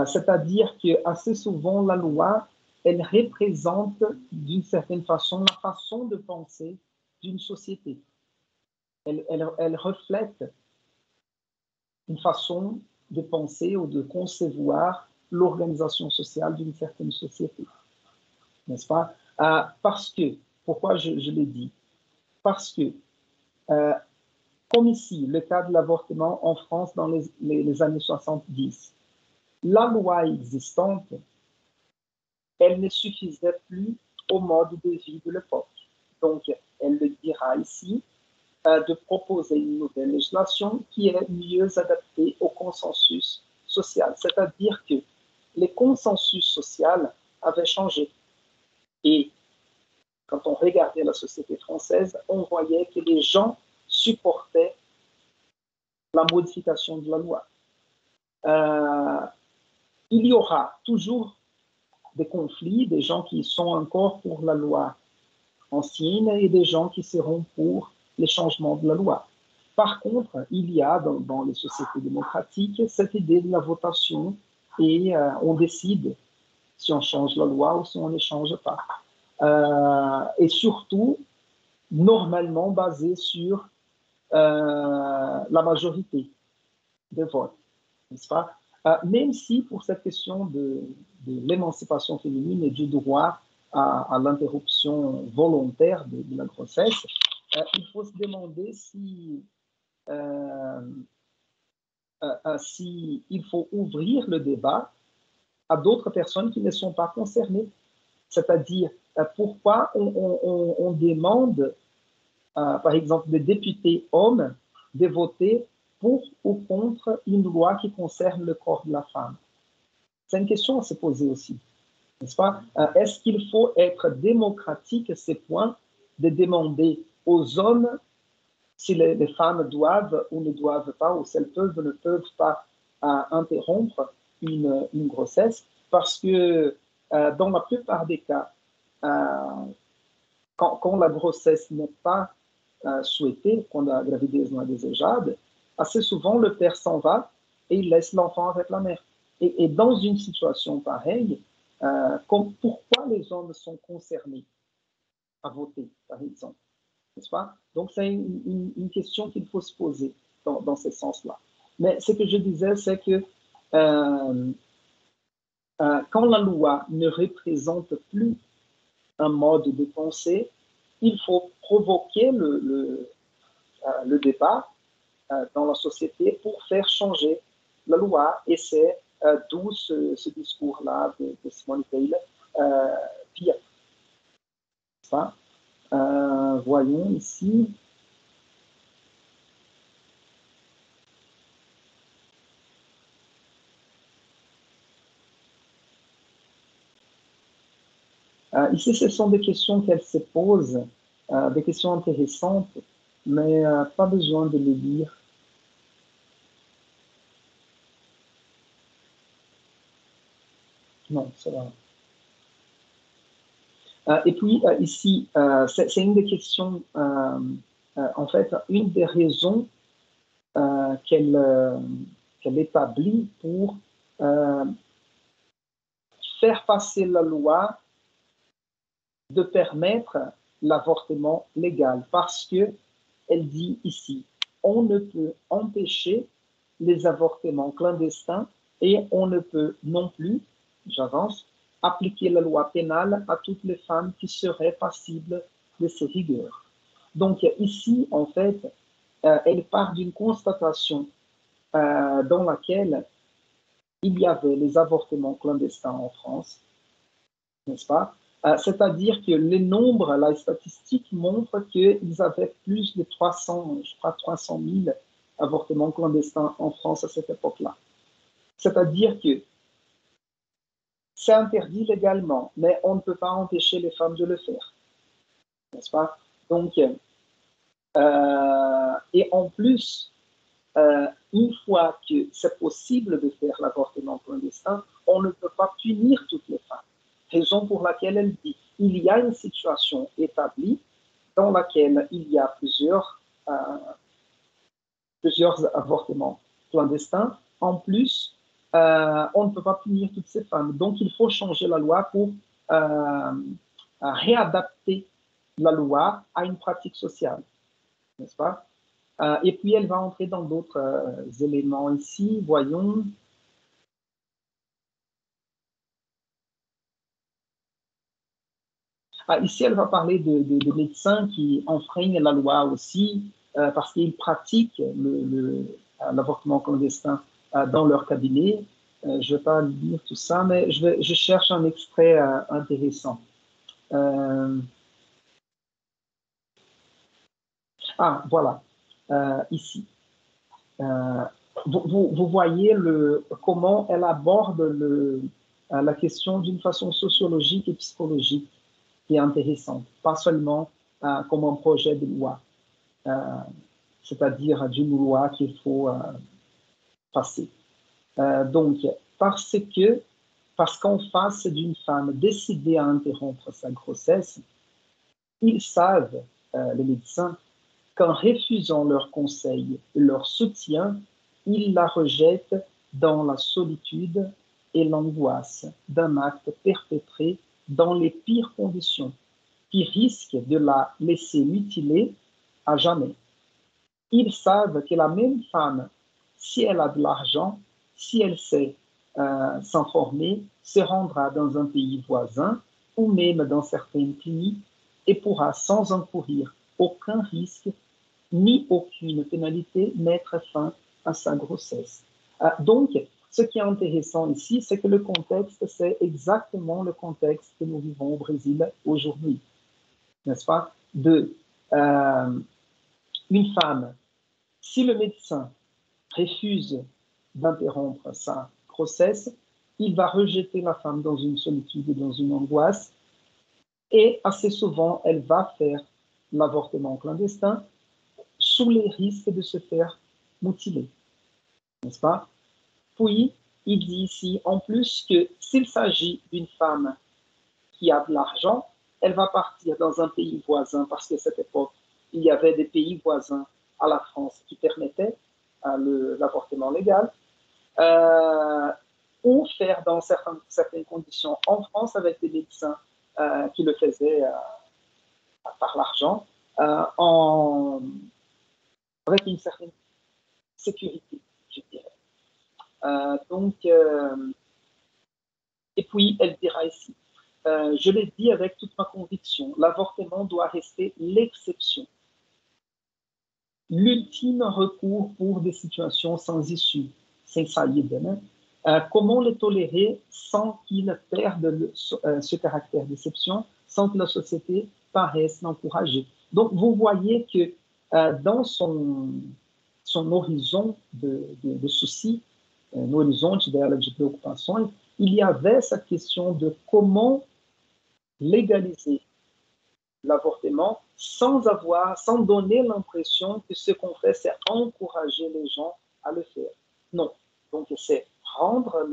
c'est-à-dire que assez souvent la loi, elle représente d'une certaine façon la façon de penser d'une société. Elle reflète une façon de penser ou de concevoir l'organisation sociale d'une certaine société, n'est-ce pas? Parce que, pourquoi je l'ai dit? Parce que, comme ici, le cas de l'avortement en France dans les années 70, la loi existante, elle ne suffisait plus au mode de vie de l'époque. Donc, elle le dira ici, de proposer une nouvelle législation qui est mieux adaptée au consensus social. C'est-à-dire que les consensus sociaux avaient changé. Et quand on regardait la société française, on voyait que les gens supportaient la modification de la loi. Il y aura toujours des conflits, des gens qui sont encore pour la loi ancienne et des gens qui seront pour les changements de la loi. Par contre, il y a dans les sociétés démocratiques cette idée de la votation et on décide si on change la loi ou si on ne change pas. Et surtout, normalement basé sur la majorité des votes, n'est-ce pas? Même si pour cette question de l'émancipation féminine et du droit à l'interruption volontaire de la grossesse, il faut se demander si il faut ouvrir le débat à d'autres personnes qui ne sont pas concernées. C'est-à-dire, pourquoi on demande, par exemple, des députés hommes de voter pour ou contre une loi qui concerne le corps de la femme? C'est une question à se poser aussi, n'est-ce pas? Est-ce qu'il faut être démocratique à ce point de demander aux hommes si les femmes doivent ou ne doivent pas, ou si elles peuvent ou ne peuvent pas interrompre une grossesse? Parce que dans la plupart des cas, quand la grossesse n'est pas souhaitée, quand la gravidez non indésejada, assez souvent le père s'en va et il laisse l'enfant avec la mère. Et dans une situation pareille, pourquoi les hommes sont concernés à voter, par exemple, n'est-ce pas? Donc c'est une question qu'il faut se poser dans ce sens-là. Mais ce que je disais, c'est que quand la loi ne représente plus un mode de pensée, il faut provoquer le débat dans la société pour faire changer la loi. Et c'est d'où ce discours-là de Simone Weil vient. Ça. Voyons ici. Ici, ce sont des questions qu'elle se pose, des questions intéressantes, mais pas besoin de les lire. Non, ça va. Et puis, ici, c'est une des questions, en fait, une des raisons qu'elle établit pour faire passer la loi de permettre l'avortement légal, parce que elle dit ici, on ne peut empêcher les avortements clandestins et on ne peut non plus, j'avance, appliquer la loi pénale à toutes les femmes qui seraient passibles de ces rigueurs. Donc ici, en fait, elle part d'une constatation dans laquelle il y avait les avortements clandestins en France, n'est-ce pas? C'est-à-dire que les nombres, la statistique montre qu'ils avaient plus de 300, je crois 300 000 avortements clandestins en France à cette époque-là. C'est-à-dire que c'est interdit légalement, mais on ne peut pas empêcher les femmes de le faire, n'est-ce pas? Donc, et en plus, une fois que c'est possible de faire l'avortement clandestin, on ne peut pas punir toutes les femmes. Raison pour laquelle elle dit il y a une situation établie dans laquelle il y a plusieurs avortements clandestins. En plus, on ne peut pas punir toutes ces femmes. Donc, il faut changer la loi pour réadapter la loi à une pratique sociale, n'est-ce pas? Et puis, elle va entrer dans d'autres éléments ici. Voyons. Ici, elle va parler de médecins qui enfreignent la loi aussi parce qu'ils pratiquent l'avortement clandestin dans leur cabinet. Je ne vais pas lire tout ça, mais je cherche un extrait intéressant. Voilà, ici. Vous voyez comment elle aborde la question d'une façon sociologique et psychologique qui est intéressante, pas seulement comme un projet de loi, c'est-à-dire d'une loi qu'il faut passer. Donc, parce qu'en face d'une femme décidée à interrompre sa grossesse, ils savent, les médecins, qu'en refusant leur conseil et leur soutien, ils la rejettent dans la solitude et l'angoisse d'un acte perpétré dans les pires conditions, qui risque de la laisser mutilée à jamais. Ils savent que la même femme, si elle a de l'argent, si elle sait s'informer, se rendra dans un pays voisin ou même dans certaines cliniques et pourra sans encourir aucun risque ni aucune pénalité mettre fin à sa grossesse. Donc, ce qui est intéressant ici, c'est que le contexte, c'est exactement le contexte que nous vivons au Brésil aujourd'hui, n'est-ce pas? Une femme, si le médecin refuse d'interrompre sa grossesse, il va rejeter la femme dans une solitude et dans une angoisse, et assez souvent, elle va faire l'avortement clandestin sous les risques de se faire mutiler, n'est-ce pas? Puis, il dit ici, en plus, que s'il s'agit d'une femme qui a de l'argent, elle va partir dans un pays voisin, parce qu'à cette époque, il y avait des pays voisins à la France qui permettaient l'avortement légal, ou faire dans certaines conditions en France avec des médecins qui le faisaient par l'argent, avec une certaine sécurité, je dirais. Et puis, elle dira ici, je l'ai dit avec toute ma conviction, l'avortement doit rester l'exception. l'ultime recours pour des situations sans issue, sans saída, né? Comment les tolérer sans qu'ils perdent ce caractère d'exception, sans que la société paraisse l'encourager? Donc, vous voyez que dans son horizon de soucis, no horizonte dela de preocupações, il y avait cette question de comment légaliser l'avortement sans donner l'impression que ce qu'on fait, c'est encourager les gens à le faire. Non. Donc, c'est rendre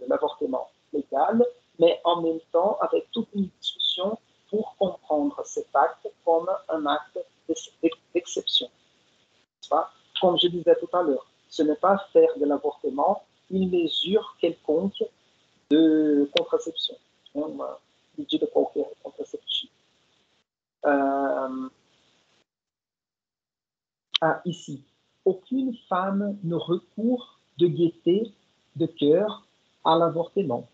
l'avortement légal, mais en même temps, avec toute une discussion pour comprendre cet acte comme un acte d'exception. Comme je disais tout à l'heure, ce n'est pas faire de l'avortement une mesure quelconque de contraception, uma medida qualquer contraceptiva. Ici, aucune femme ne recourt de gaieté de cœur à l'avortement.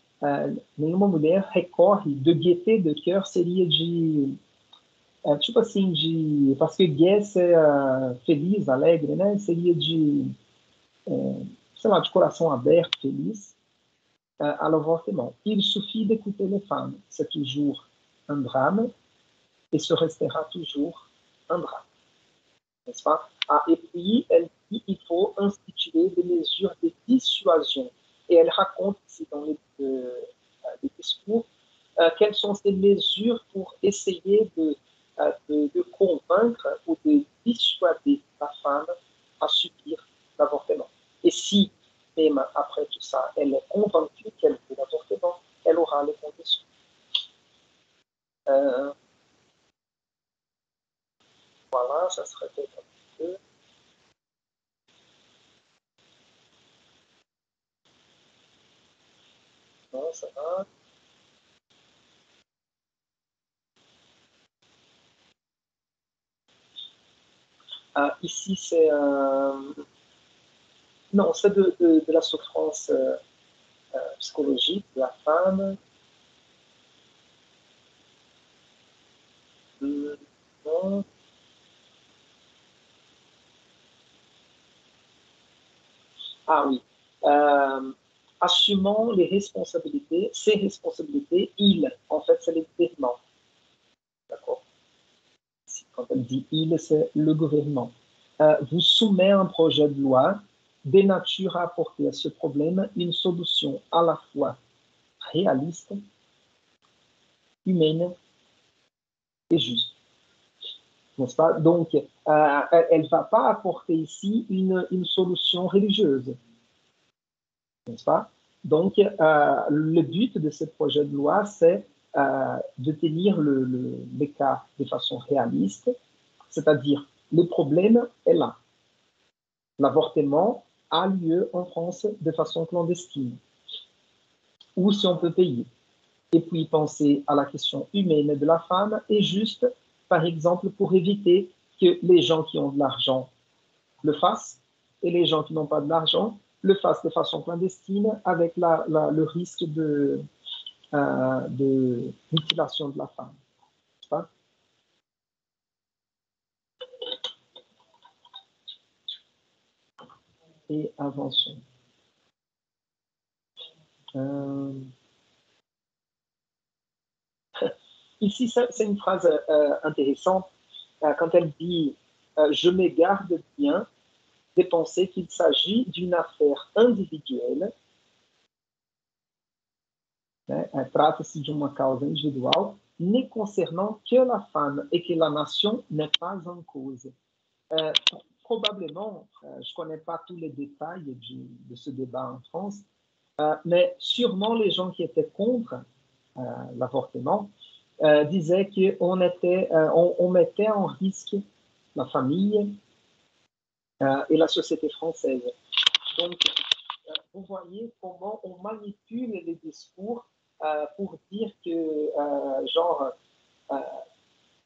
Nenhuma mulher recorre de gaieté de cœur, seria de tipo assim, parce que guess é feliz, alegre, né? Seria de, sei lá, de coração aberto, feliz, à l'avortement. Il suffit d'écouter les femmes. C'est toujours un drame et ce restera toujours un drame. N'est-ce pas? Et puis, elle dit qu'il faut instituer des mesures de dissuasion. Et elle raconte ici dans les discours quelles sont ces mesures pour essayer de convaincre ou de dissuader la femme à subir l'avortement. Et si, même après tout ça, elle est convaincue qu'elle veut l'avortement, elle aura les conditions. Voilà, ça serait peut-être un petit peu. Non, ça va. Ici, c'est non, c'est de la souffrance psychologique de la femme. Non. Ah oui. Assumant les responsabilités, ses responsabilités, il, en fait, c'est les gouvernements. D'accord? Quand elle dit il, c'est le gouvernement. Vous soumet un projet de loi de nature à apporter à ce problème une solution à la fois réaliste, humaine et juste. N'est-ce pas? Donc, elle ne va pas apporter ici une solution religieuse. N'est-ce pas? Donc, le but de ce projet de loi, c'est de tenir le cas de façon réaliste, c'est-à-dire le problème est là. L'avortement a lieu en France de façon clandestine, ou si on peut payer. Et puis penser à la question humaine de la femme et juste, par exemple, pour éviter que les gens qui ont de l'argent le fassent et les gens qui n'ont pas de l'argent le fassent de façon clandestine avec le risque de mutilation de la femme. Pas? Et avançons. Ici, c'est une phrase intéressante quand elle dit je me garde bien de penser qu'il s'agit d'une affaire individuelle, né? Trata-se de uma causa individual, ne concernant que la femme et que la nation n'est pas en cause. Probablement, je ne connais pas tous les détails de ce débat en France, mais sûrement les gens qui étaient contre l'avortement disaient qu'on on mettait en risque la famille et la société française. Donc, vous voyez comment on manipule les discours pour dire que,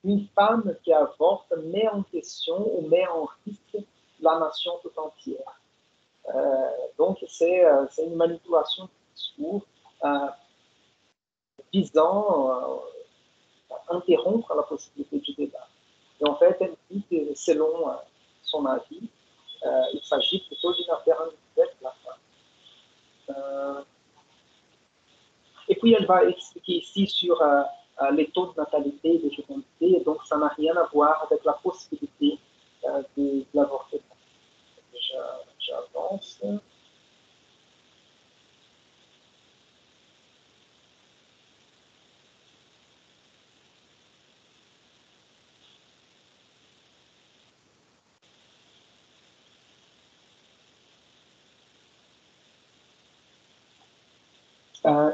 une femme qui avorte met en question ou met en risque la nation tout entière. Donc, c'est une manipulation du discours visant à interrompre la possibilité du débat. Et en fait, elle dit que selon son avis, il s'agit plutôt d'une affaire individuelle de la femme. Et puis, elle va expliquer ici sur les taux de natalité et de fécondité, et donc ça n'a rien à voir avec la possibilité de l'avortement. J'avance.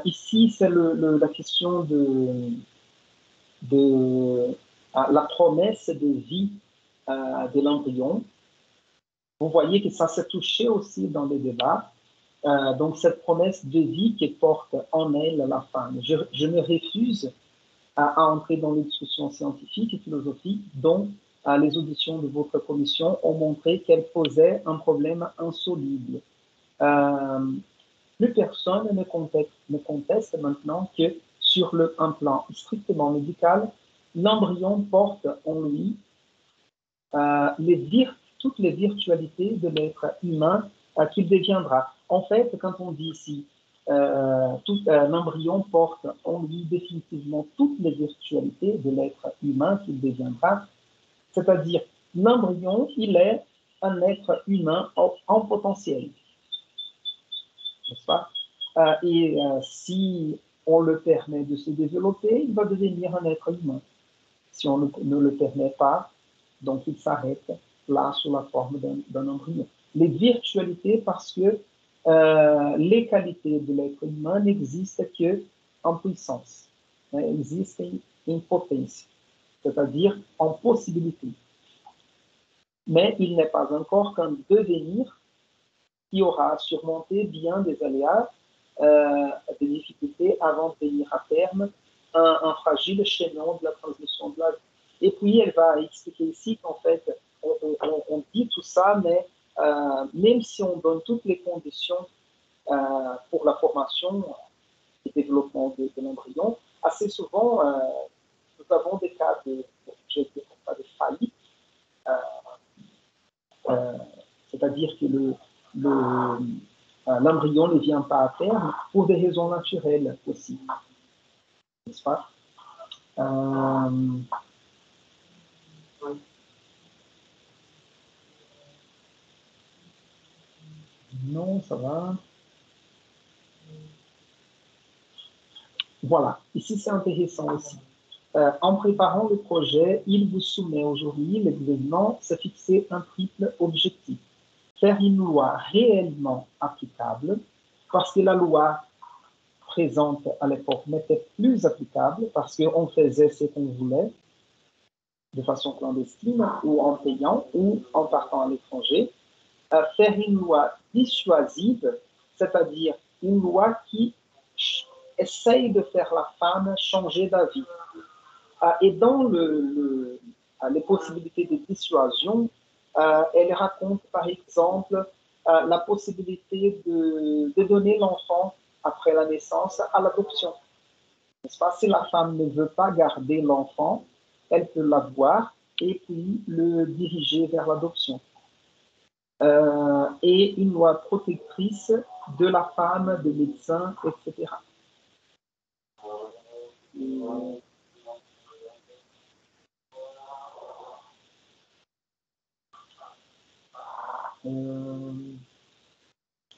Ici, c'est la question de la promesse de vie de l'embryon. Vous voyez que ça s'est touché aussi dans les débats. Donc, cette promesse de vie qui porte en elle la femme. Je me refuse à entrer dans les discussions scientifiques et philosophiques dont les auditions de votre commission ont montré qu'elle posait un problème insoluble. Plus personne ne conteste maintenant que sur un plan strictement médical, l'embryon porte en lui toutes les virtualités de l'être humain qu'il deviendra. En fait, quand on dit ici, l'embryon porte en lui définitivement toutes les virtualités de l'être humain qu'il deviendra, c'est-à-dire l'embryon, il est un être humain en potentiel. N'est-ce pas? Si on le permet de se développer, il va devenir un être humain. Si on ne le permet pas, donc il s'arrête là sous la forme d'un embryon. Les virtualités, parce que les qualités de l'être humain n'existent qu'en puissance, existent en potence, c'est-à-dire en possibilité. Mais il n'est pas encore qu'un devenir qui aura surmonté bien des aléas, des difficultés avant de venir à terme un fragile chaînon de la transmission de la vie. Et puis, elle va expliquer ici qu'en fait, on dit tout ça, mais même si on donne toutes les conditions pour la formation et développement de l'embryon, assez souvent, nous avons des cas de faillite, c'est-à-dire que l'embryon ne vient pas à terme pour des raisons naturelles aussi, n'est-ce pas? Non, ça va. Voilà, ici c'est intéressant aussi. En préparant le projet, il vous soumet aujourd'hui, le gouvernement s'est fixé un triple objectif. Faire une loi réellement applicable, parce que la loi présente à l'époque n'était plus applicable, parce qu'on faisait ce qu'on voulait, de façon clandestine, ou en payant, ou en partant à l'étranger. Faire une loi dissuasive, c'est-à-dire une loi qui essaye de faire la femme changer d'avis. Et dans les possibilités de dissuasion, elle raconte par exemple la possibilité de donner l'enfant après la naissance à l'adoption. N'est-ce pas? Si la femme ne veut pas garder l'enfant, elle peut l'avoir et puis le diriger vers l'adoption. Et une loi protectrice de la femme, des médecins, etc.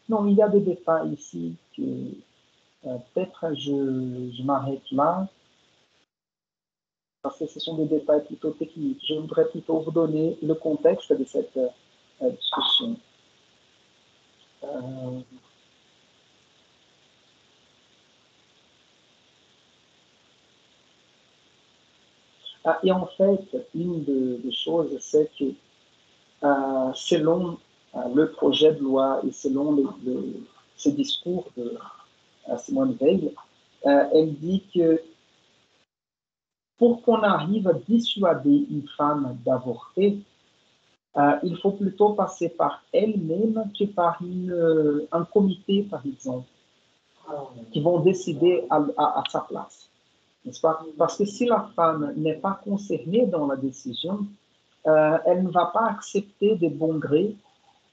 Non, il y a des détails ici que peut-être je m'arrête là, parce que ce sont des détails plutôt techniques. Je voudrais plutôt vous donner le contexte de cette discussion. Et en fait, une des choses, c'est que selon le projet de loi et selon ce discours de Simone Veil, elle dit que pour qu'on arrive à dissuader une femme d'avorter, il faut plutôt passer par elle-même que par un comité, par exemple, qui vont décider à sa place. N'est-ce pas? Parce que si la femme n'est pas concernée dans la décision, elle ne va pas accepter de bon gré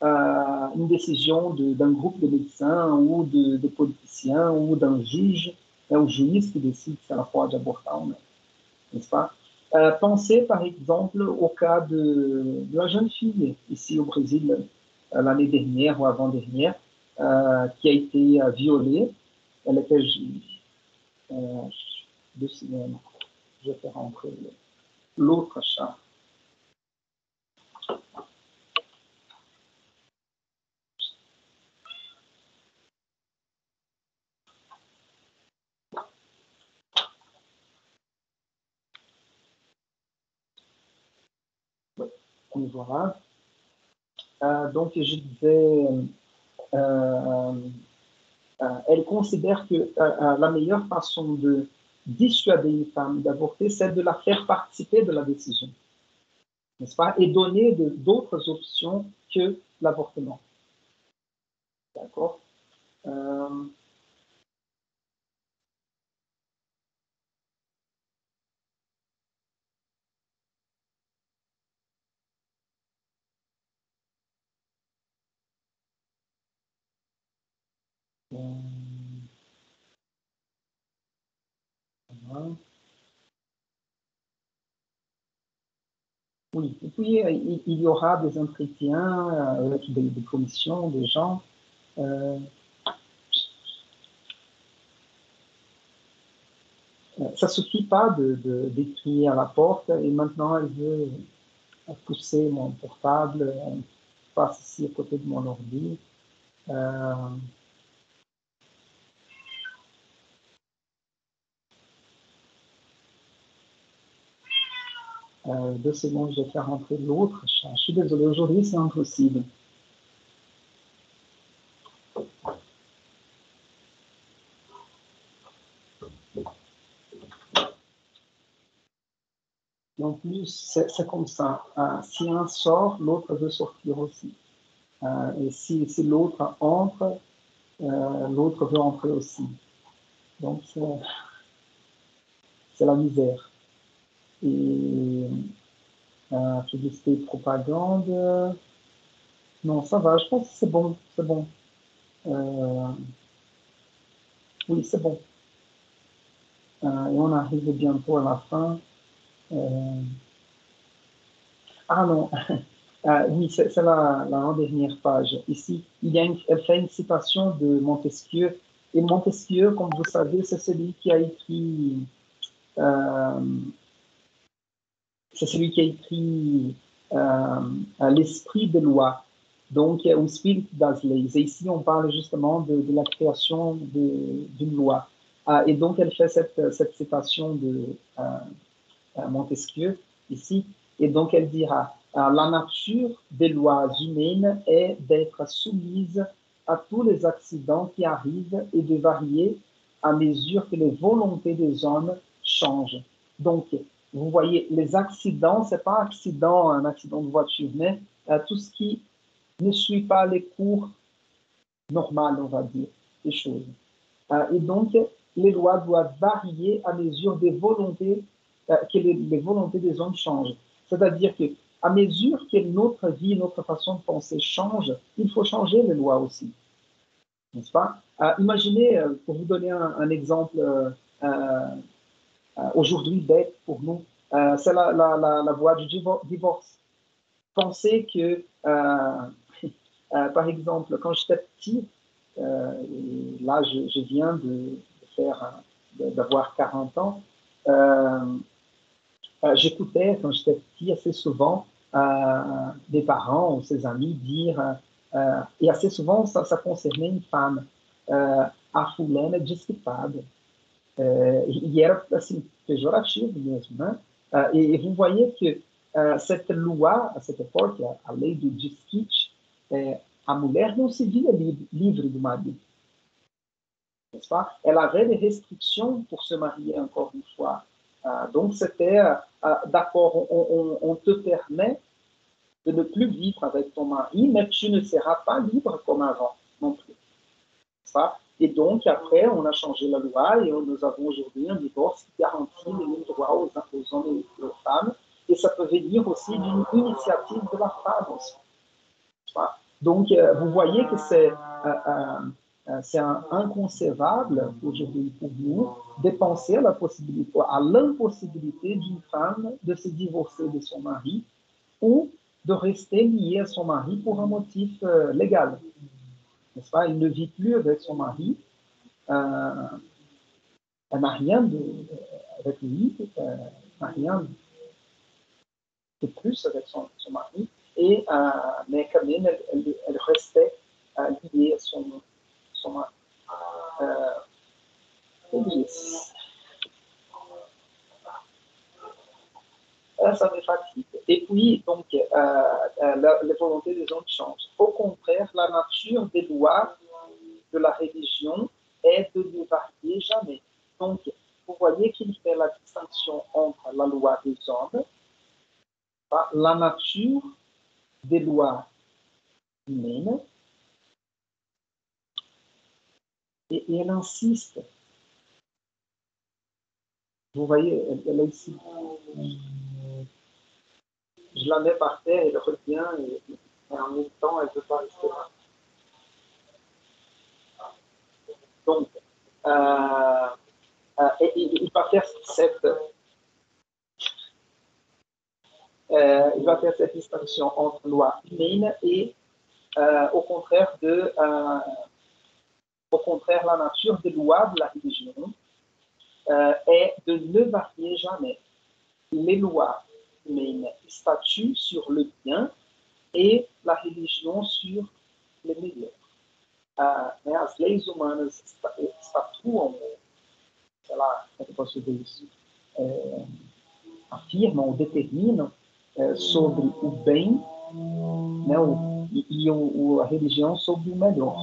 une décision d'un groupe de médecins ou de politiciens ou d'un juge, un juiz qui décide se ela pode abortar ou não, n'est-ce pas? Pensez par exemple au cas de la jeune fille ici au Brésil l'année dernière ou avant-dernière qui a été violée. Elle était 2 secondes, je vais rentrer l'autre chat. Et voilà. Donc, je disais, elle considère que la meilleure façon de dissuader une femme d'avorter, c'est de la faire participer de la décision, n'est-ce pas? Et donner d'autres options que l'avortement. D'accord? Voilà. Oui, et puis il y aura des entretiens avec des commissions, des gens. Ça ne suffit pas d'écrire à la porte et maintenant elle veut pousser mon portable, passe ici à côté de mon ordi. 2 secondes, je vais faire rentrer l'autre chat. Je suis désolé, aujourd'hui c'est impossible. En plus, c'est comme ça. Si un sort, l'autre veut sortir aussi. Et si l'autre entre, l'autre veut entrer aussi. Donc, c'est la misère. Et publicité de propagande. Non, ça va, je pense que c'est bon. C'est bon. Oui, c'est bon. Et on arrive bientôt à la fin. Ah non, oui, c'est la dernière page. Ici, elle fait une citation de Montesquieu. Et Montesquieu, comme vous savez, c'est celui qui a écrit l'esprit des lois. Donc, o espírito das leis. Et ici, on parle justement de la création d'une loi. Et donc, elle fait cette citation de Montesquieu ici. Et donc, elle dira la nature des lois humaines est d'être soumise à tous les accidents qui arrivent et de varier à mesure que les volontés des hommes changent. Donc, vous voyez, les accidents, ce n'est pas un accident de voiture, mais tout ce qui ne suit pas les cours normales, on va dire, des choses. Et donc, les lois doivent varier à mesure des volontés, que les volontés des hommes changent. C'est-à-dire qu'à mesure que notre vie, notre façon de penser change, il faut changer les lois aussi. N'est-ce pas? Imaginez, pour vous donner un exemple aujourd'hui bête pour nous, c'est la voie du divorce. Pensez que, par exemple, quand j'étais petit, et là je viens d'avoir 40 ans, j'écoutais quand j'étais petit assez souvent des parents ou ses amis dire, et assez souvent ça concernait une femme, a fulana é desquitada. E era assim, pejorativo mesmo, né? Et vous voyez que cette loi, à cette époque, a lei do desquite, a mulher não se via livre do marido. N'est-ce pas? Elle avait des restrictions pour se marier encore une fois. Donc c'était, d'accord, on te permet de ne plus vivre avec ton mari, mais tu ne seras pas libre comme avant non plus. Et donc, après, on a changé la loi et nous avons aujourd'hui un divorce qui garantit les mêmes droits aux hommes et aux femmes. et ça peut venir aussi d'une initiative de la femme aussi. Donc, vous voyez que c'est inconcevable aujourd'hui pour nous de penser à l'impossibilité d'une femme de se divorcer de son mari ou de rester liée à son mari pour un motif légal. N'est-ce pas? Il ne vit plus avec son mari, elle n'a rien avec lui, n'a rien de plus avec son mari, mais quand même, elle restait liée à son mari. Ça me fatigue. Et puis, donc, les volontés des hommes changent. Au contraire, la nature des lois de la religion est de ne varier jamais. Donc, vous voyez qu'il fait la distinction entre la loi des hommes, la nature des lois humaines, et elle insiste. Vous voyez, elle est ici. Je la mets par terre, elle revient, et en même temps, elle ne peut pas rester là. Donc, il va faire cette distinction entre loi humaine et au contraire, la nature des lois de la religion est de ne varier jamais. Les lois humaines statuent sur le bien et la religion sur le meilleur. As leis humanas estatuam, sei lá, como é que eu posso dizer isso? Afirmam ou determinam sobre o bem, né, a religion sobre o melhor.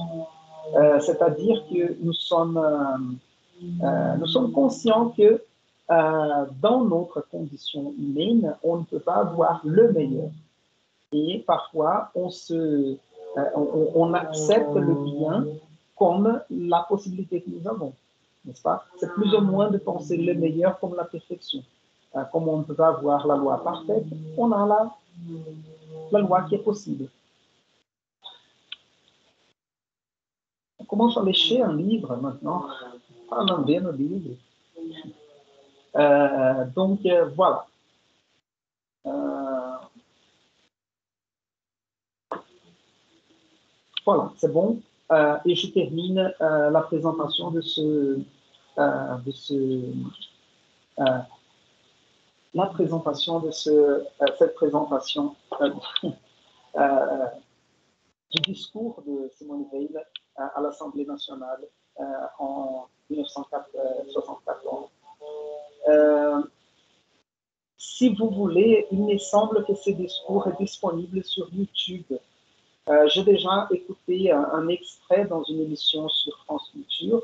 C'est-à-dire que nous sommes conscients que dans notre condition humaine, on ne peut pas avoir le meilleur. Et parfois, on accepte le bien comme la possibilité que nous avons, n'est-ce pas? C'est plus ou moins de penser le meilleur comme la perfection. Comme on ne peut pas avoir la loi parfaite, on a la loi qui est possible. On commence à lécher un livre maintenant, pas un bien livre. Donc, voilà. Voilà, c'est bon. Et je termine la présentation de cette présentation du discours de Simone Veil à l'Assemblée nationale en 1974. Si vous voulez, il me semble que ce discours est disponible sur YouTube. J'ai déjà écouté un extrait dans une émission sur France Culture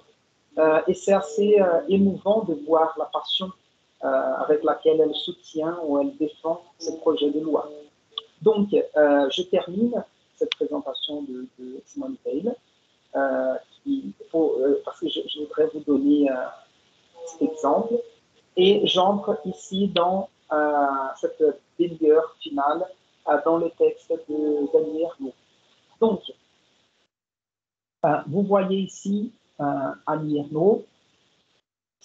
et c'est assez émouvant de voir la passion avec laquelle elle soutient ou elle défend ce projet de loi. Donc, je termine cette présentation de Simone Veil parce que je voudrais vous donner cet exemple et j'entre ici dans cette demi-heure finale dans le texte de Daniel Ernaux. Donc, vous voyez ici Annie Ernaux,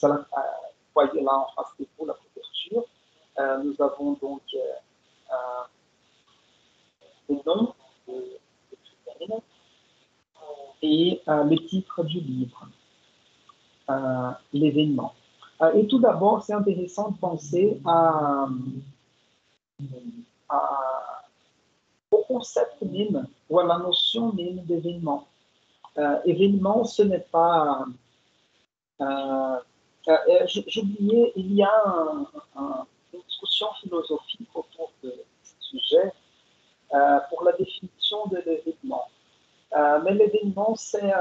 vous voyez là en face de vous la couverture. Nous avons donc le nom de l'écrivaine et le titre du livre, l'événement. Et tout d'abord, c'est intéressant de penser au concept même, ou à la notion même d'événement. Événement, ce n'est pas... J'oubliais, il y a une discussion philosophique autour de ce sujet pour la définition de l'événement. Mais l'événement, c'est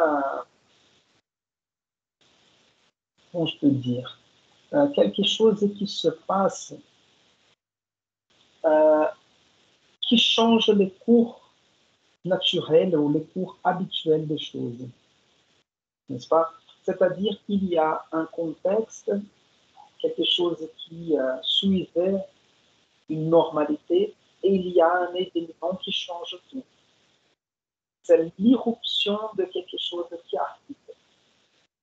comment je peux dire, quelque chose qui se passe, qui change les cours naturels ou les cours habituels des choses, n'est-ce pas? C'est-à-dire qu'il y a un contexte, quelque chose qui suivait une normalité, et il y a un événement qui change tout. C'est l'irruption de quelque chose qui arrive,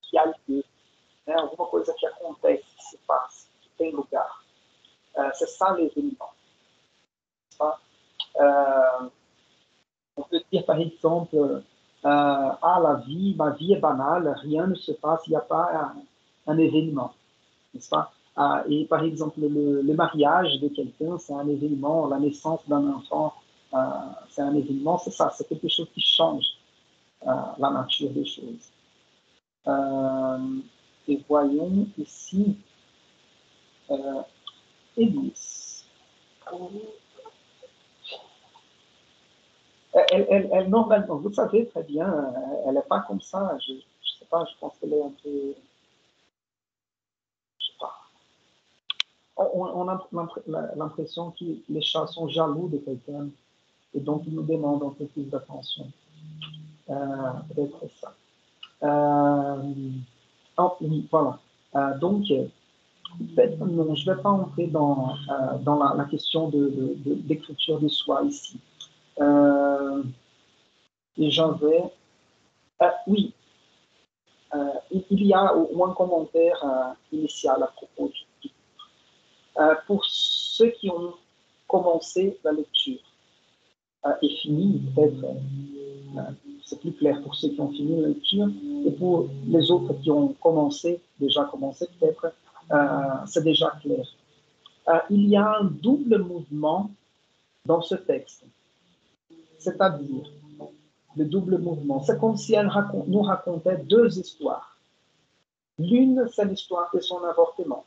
qui a lieu, né? Alguma coisa que acontece, que se passe, que tem lugar. C'est ça l'événement. On peut dire par exemple, la vie, ma vie est banale, rien ne se passe, il n'y a pas un événement, n'est-ce pas? Et par exemple, le mariage de quelqu'un, c'est un événement, la naissance d'un enfant, c'est un événement, c'est ça, c'est quelque chose qui change la nature des choses. Et voyons ici, Élise. Elle, normalement, vous savez très bien, elle n'est pas comme ça. Je ne sais pas, je pense qu'elle est un peu. Je sais pas. On a l'impression que les chats sont jaloux de quelqu'un et donc ils nous demandent un peu plus d'attention. Peut-être ça. Oh, oui, voilà. Donc, non, je ne vais pas entrer dans la question d'écriture de soi ici. Et j'en vais. Oui, il y a un commentaire initial à propos du livre. Pour ceux qui ont commencé la lecture et fini, peut-être, c'est plus clair pour ceux qui ont fini la lecture, et pour les autres qui ont déjà commencé, peut-être, c'est déjà clair. Il y a un double mouvement dans ce texte, c'est-à-dire le double mouvement. C'est comme si elle nous racontait deux histoires. L'une, c'est l'histoire de son avortement,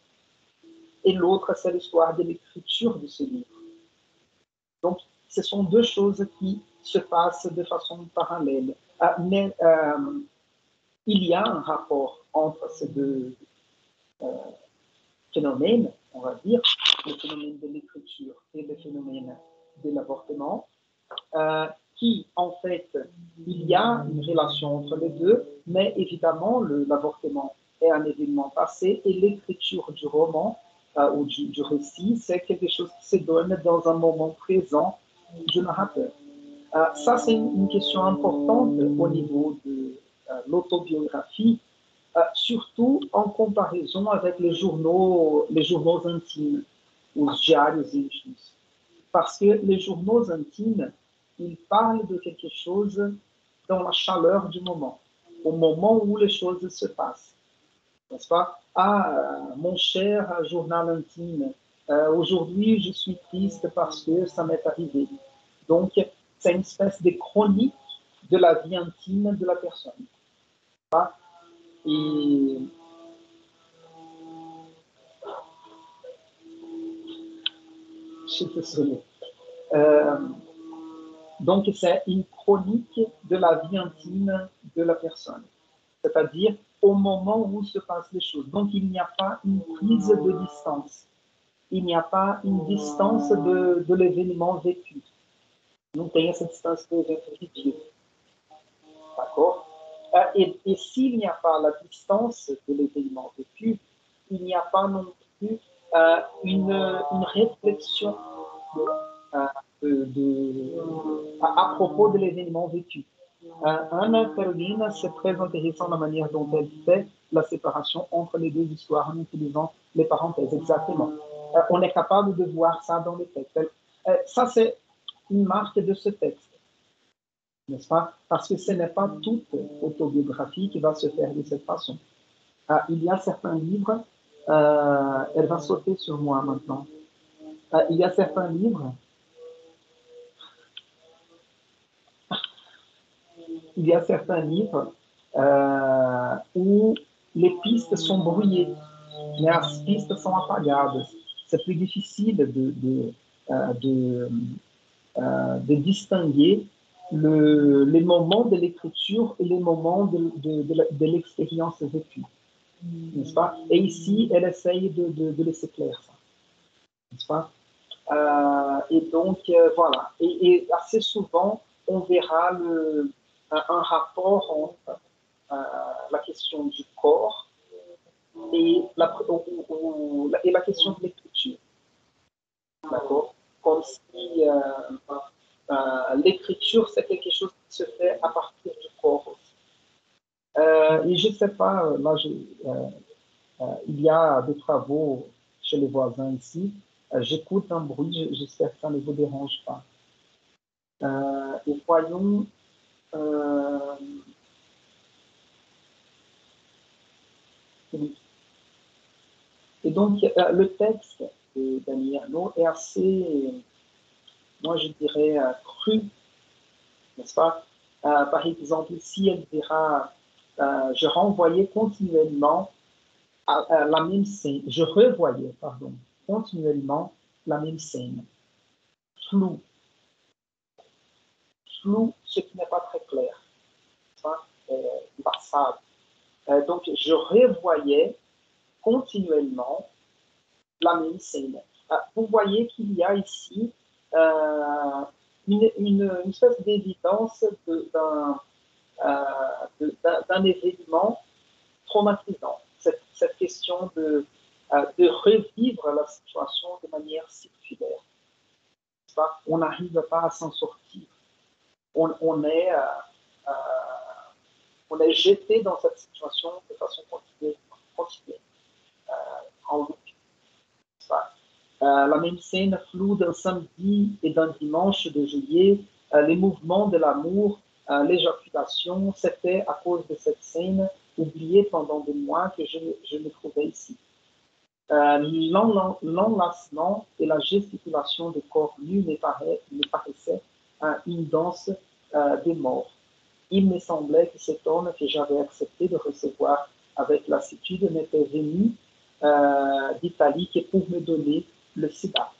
et l'autre, c'est l'histoire de l'écriture de ce livre. Donc, ce sont deux choses qui se passent de façon parallèle. Mais il y a un rapport entre ces deux phénomènes, on va dire, le phénomène de l'écriture et le phénomène de l'avortement, qui, en fait, il y a une relation entre les deux, mais évidemment, l'avortement est un événement passé et l'écriture du roman ou du récit, c'est quelque chose qui se donne dans un moment présent du narrateur. Ça, c'est une question importante au niveau de l'autobiographie, surtout en comparaison avec les journaux intimes ou diários íntimos. Parce que les journaux intimes, ils parlent de quelque chose dans la chaleur du moment, au moment où les choses se passent. N'est-ce pas? Mon cher journal intime, aujourd'hui je suis triste parce que ça m'est arrivé. Donc, c'est une espèce de chronique de la vie intime de la personne. Et je suis désolé. Donc, c'est une chronique de la vie intime de la personne, c'est-à-dire au moment où se passent les choses. Donc, il n'y a pas une prise de distance. Il n'y a pas une distance de l'événement vécu. Não tem essa distância do evento vivido. D'accord? Et s'il n'y a pas la distance de l'événement vécu, il n'y a pas non plus une réflexion à propos de l'événement vécu. Anna Carolina, c'est très intéressant la manière dont elle fait la séparation entre les deux histoires en utilisant les parenthèses. Exactement. On est capable de voir ça dans le texte. Ça, c'est une marque de ce texte, n'est-ce pas? Parce que ce n'est pas toute autobiographie qui va se faire de cette façon. Il y a certains livres, elle va sauter sur moi maintenant. Il y a certains livres où les pistes sont brouillées, mais as pistas são apagadas. C'est plus difficile de distinguer les moments de l'écriture et les moments de l'expérience vécue, n'est-ce pas? Et ici, elle essaye de laisser clair ça, n'est-ce pas? Et donc, voilà. Et assez souvent, on verra un rapport entre la question du corps et la question de l'écriture. d'accord? Comme si l'écriture, c'est quelque chose qui se fait à partir du corps aussi. Et je ne sais pas, là, il y a des travaux chez les voisins ici. J'écoute un bruit, j'espère que ça ne vous dérange pas. Et voyons. Oui. Et donc, le texte de Daniel Arnaud est assez, moi je dirais, cru, n'est-ce pas? Par exemple, ici, elle dira, je renvoyais continuellement la même scène, je revoyais, pardon, continuellement la même scène. Flou. Flou, ce qui n'est pas très clair. Passable. Donc, je revoyais continuellement la même scène. Vous voyez qu'il y a ici une espèce d'évidence d'un événement traumatisant. Cette question de revivre la situation de manière circulaire. On n'arrive pas à s'en sortir. On est jeté dans cette situation de façon continue en loop. La même scène floue d'un samedi et d'un dimanche de juillet, les mouvements de l'amour, l'éjaculation, c'était à cause de cette scène oubliée pendant des mois que je me trouvais ici. L'enlacement et la gesticulation des corps nus me paraissaient une danse des morts. Il me semblait que cet homme que j'avais accepté de recevoir avec lassitude n'était venu d'Italie que pour me donner le sida.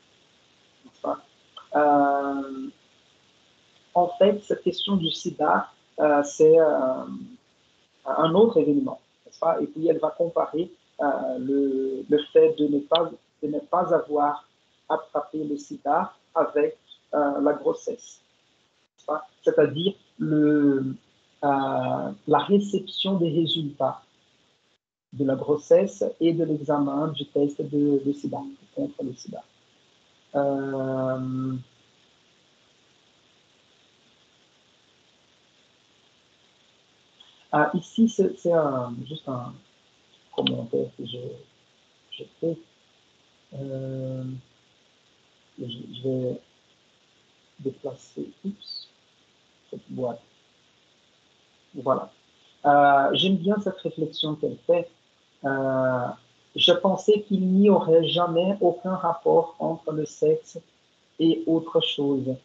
En fait, cette question du sida, c'est un autre événement, n'est-ce pas? Et puis elle va comparer le fait de ne pas avoir attrapé le sida avec la grossesse, c'est-à-dire la réception des résultats de la grossesse et de l'examen du test de sida, contre le sida. Ici, c'est juste un commentaire que j'ai fait. Je vais déplacer cette boîte. Voilà. J'aime bien cette réflexion qu'elle fait. Je pensais qu'il n'y aurait jamais aucun rapport entre le sexe et autre chose.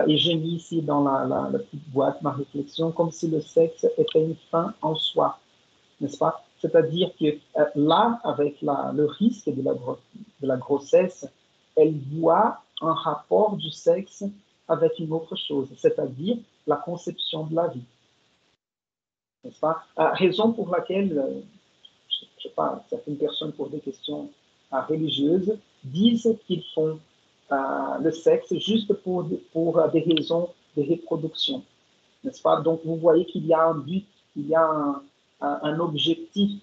Et j'ai mis ici dans la petite boîte ma réflexion comme si le sexe était une fin en soi, n'est-ce pas? C'est-à-dire que là, avec le risque de la grossesse, elle voit un rapport du sexe avec une autre chose, c'est-à-dire la conception de la vie. N'est-ce pas? Raison pour laquelle, je ne sais pas, certaines personnes pour des questions religieuses disent qu'ils font le sexe juste pour des raisons de reproduction, n'est-ce pas? Donc vous voyez qu'il y a un but, il y a un objectif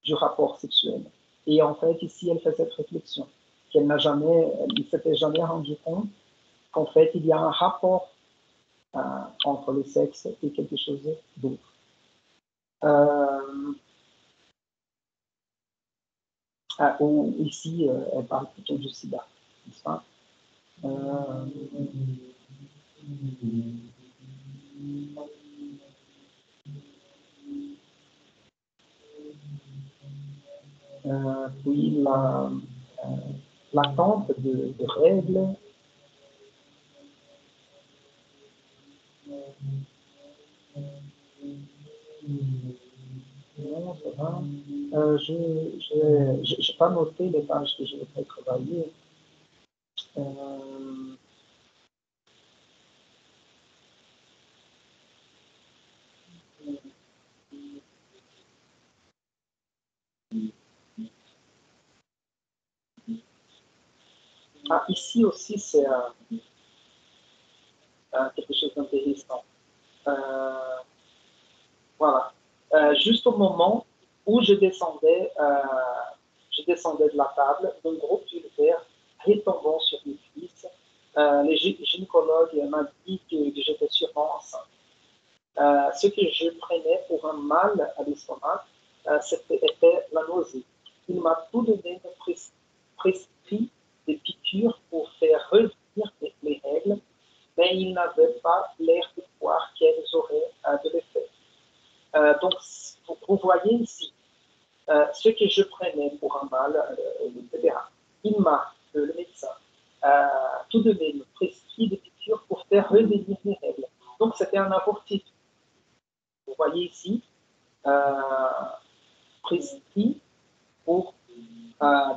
du rapport sexuel. Et en fait, ici, elle fait cette réflexion qu'elle ne s'était jamais rendu compte qu'en fait, il y a un rapport entre le sexe et quelque chose d'autre. Ou ici, elle parle plutôt du sida, n'est-ce pas? Puis l'attente de règles. Non, ça va. Je n'ai pas noté les pages que je vais travailler. Ici aussi, c'est quelque chose d'intéressant. Voilà. Juste au moment où je descendais de la table, mon gros pull vert retombant sur mes cuisses. Les gynécologues m'ont dit que j'étais sûrement enceinte. Ce que je prenais pour un mal à l'estomac, était la nausée. Il m'a tout de même prescrit des piqûres pour faire revenir les règles, mais il n'avait pas l'air de croire qu'elles auraient de l'effet. Donc, vous voyez ici, ce que je prenais pour un mal, etc. Il m'a, le médecin, tout de même prescrit des piqûres pour faire revenir les règles. Donc, c'était un abortif. Vous voyez ici, prescrit pour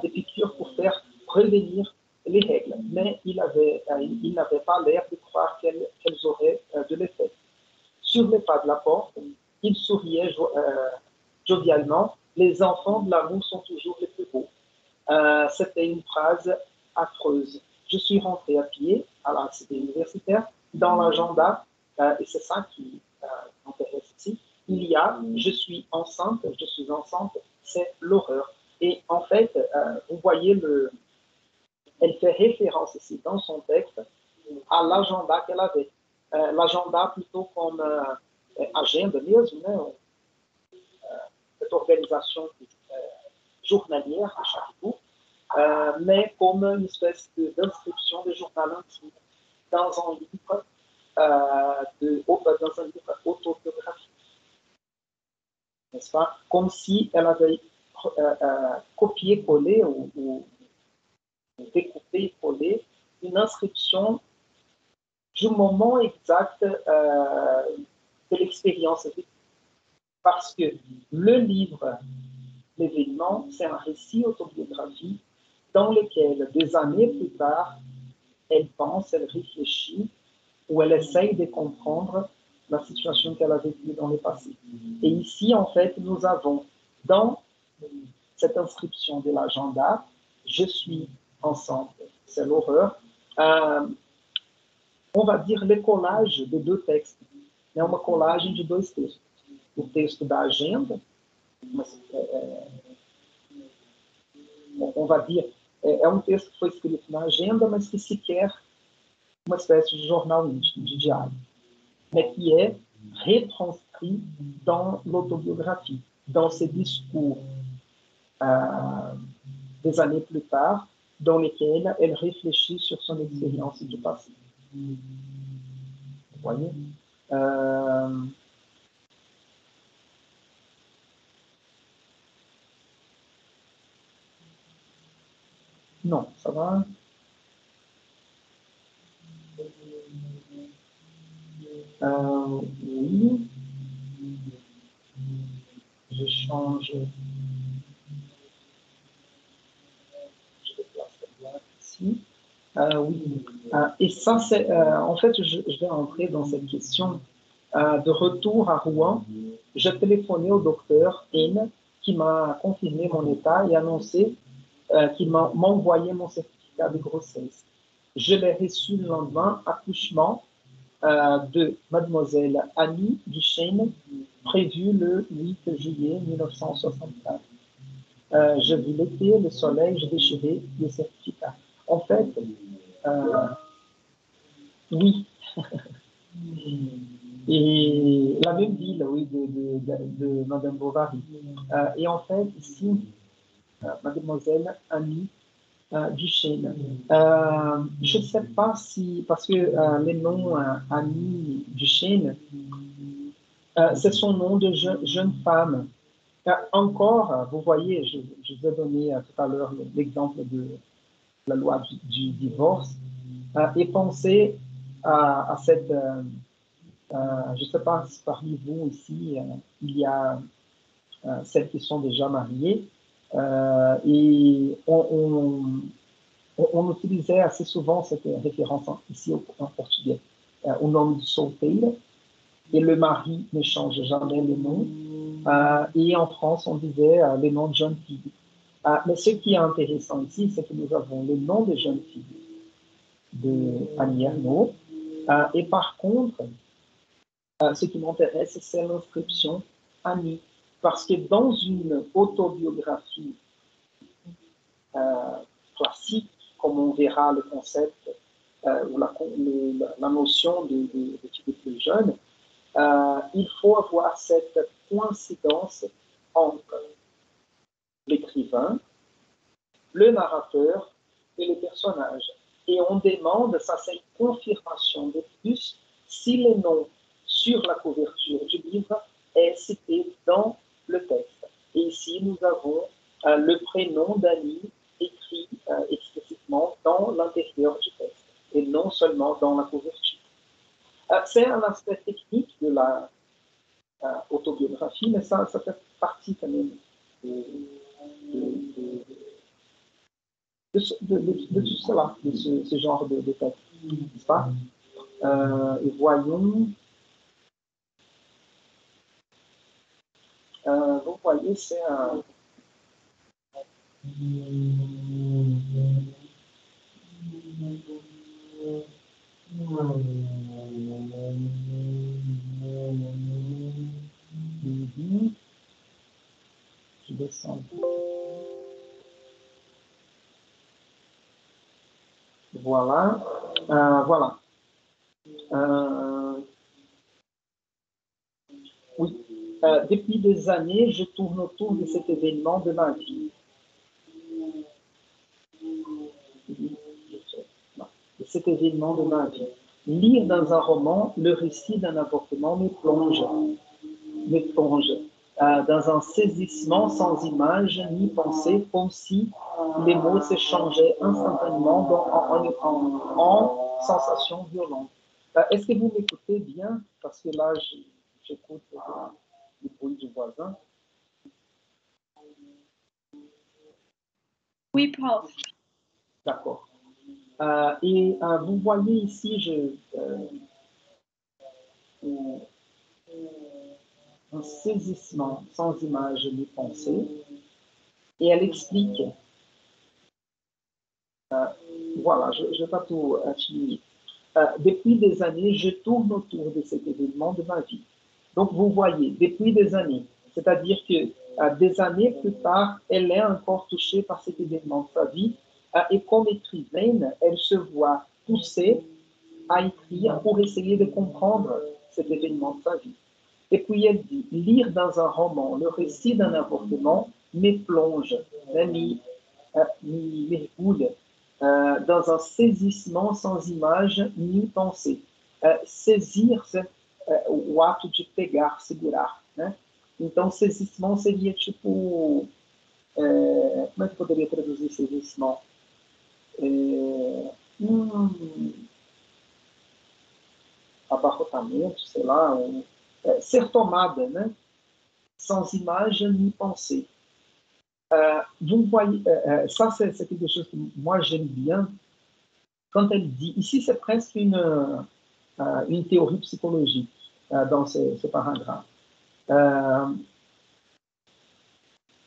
des piqûres pour faire revenir les règles. Mais il n'avait pas l'air de croire qu'elles auraient de l'effet. Sur les pas de la porte, il souriait jovialement. Les enfants de l'amour sont toujours les plus beaux. C'était une phrase affreuse. Je suis rentré à pied à la cité universitaire dans l'agenda, et c'est ça qui m'intéresse ici. Il y a je suis enceinte, c'est l'horreur. Et en fait, vous voyez, elle fait référence ici dans son texte à l'agenda qu'elle avait. L'agenda plutôt comme agenda mesmo, né? Cette organisation journalière à chaque jour, mais comme une espèce d'inscription de journal intime dans un livre, dans un livre autobiographique. N'est-ce pas? Comme si elle avait copié-collé ou découpé et collé une inscription du moment exact de l'expérience vécue. Parce que le livre, l'événement, c'est un récit autobiographique dans lequel, des années plus tard, elle pense, elle réfléchit, ou elle essaye de comprendre la situation qu'elle a vécue dans le passé. Et ici, en fait, nous avons dans cette inscription de l'agenda, je suis enceinte, c'est l'horreur, on va dire le collage de deux textes. É uma colagem de dois textos. O texto da agenda, on va dire, é um texto que foi escrito na agenda, mas que sequer uma espécie de jornal íntimo, de diário, mais qui est retranscrit dans l'autobiographie, dans ces discours des années plus tard, dans lesquels elle réfléchit sur son expérience du passé. Vous voyez? Non, ça va? Oui. Je change. Je déplace la blague ici. Oui. Et ça, c'est. En fait, je vais entrer dans cette question. De retour à Rouen, j'ai téléphoné au docteur N qui m'a confirmé mon état et annoncé qu'il m'envoyait mon certificat de grossesse. Je l'ai reçu le lendemain, accouchement de mademoiselle Annie Duchesne, prévu le 8 juillet 1964. Je vis l'été, le soleil, je déchirais le certificat. En fait, oui. Et la même ville, oui, de Madame Bovary. Et en fait, ici, mademoiselle Annie Duchesne. Je ne sais pas si, parce que le nom Annie Duchesne, c'est son nom de jeune femme. Encore, vous voyez, je vous ai donné tout à l'heure l'exemple de la loi du divorce, et pensez à cette... je ne sais pas si parmi vous ici, il y a celles qui sont déjà mariées, et on utilisait assez souvent cette référence ici en portugais, au nom du solteiro, et le mari ne change jamais le nom, et en France, on disait le nom de jeune fille. Mais ce qui est intéressant ici, c'est que nous avons le nom de jeune fille de Annie Ernaux, et par contre, ce qui m'intéresse, c'est l'inscription Annie, parce que dans une autobiographie classique comme on verra le concept ou la notion de figure plus jeune, il faut avoir cette coïncidence entre l'écrivain, le narrateur et les personnages. Et on demande, ça c'est une confirmation de plus, si le nom sur la couverture du livre est cité dans le texte. Et ici, nous avons le prénom d'Annie écrit explicitement dans l'intérieur du texte, et non seulement dans la couverture. C'est un aspect technique de la autobiographie, mais ça fait partie quand même de tout cela, de ce genre de texte, n'est-ce pas? Et voyons. Vous voyez, c'est un. Je descends. Voilà. Voilà. Oui. Depuis des années, je tourne autour de cet événement de ma vie. De cet événement de ma vie. Lire dans un roman le récit d'un avortement me plonge dans un saisissement sans image ni pensée, comme si les mots se changeaient instantanément en sensations violentes. Est-ce que vous m'écoutez bien? Parce que là, j'écoute le bruit du voisin. Oui, prof. D'accord. Et vous voyez ici, un saisissement sans image ni pensée. Et elle explique, voilà, je ne vais pas tout finir. Depuis des années, je tourne autour de cet événement de ma vie. Donc, vous voyez, depuis des années, c'est-à-dire que des années plus tard, elle est encore touchée par cet événement de sa vie, et comme écrivaine, elle se voit poussée à écrire pour essayer de comprendre cet événement de sa vie. Et puis elle dit, lire dans un roman le récit d'un avortement me plonge, m'y mergulhe dans un saisissement sans image ni pensée. Saisir-se, o ato de pegar, segurar, né? Então, saisissement seria tipo... como é que eu poderia traduzir saisissement? Abarrotamento, sei lá, ser tomada, né? Sans image ni pensée. Vous voyez, ça c'est quelque chose que moi j'aime bien. Quand elle dit, ici c'est presque une théorie psychologique dans ce paragraphe.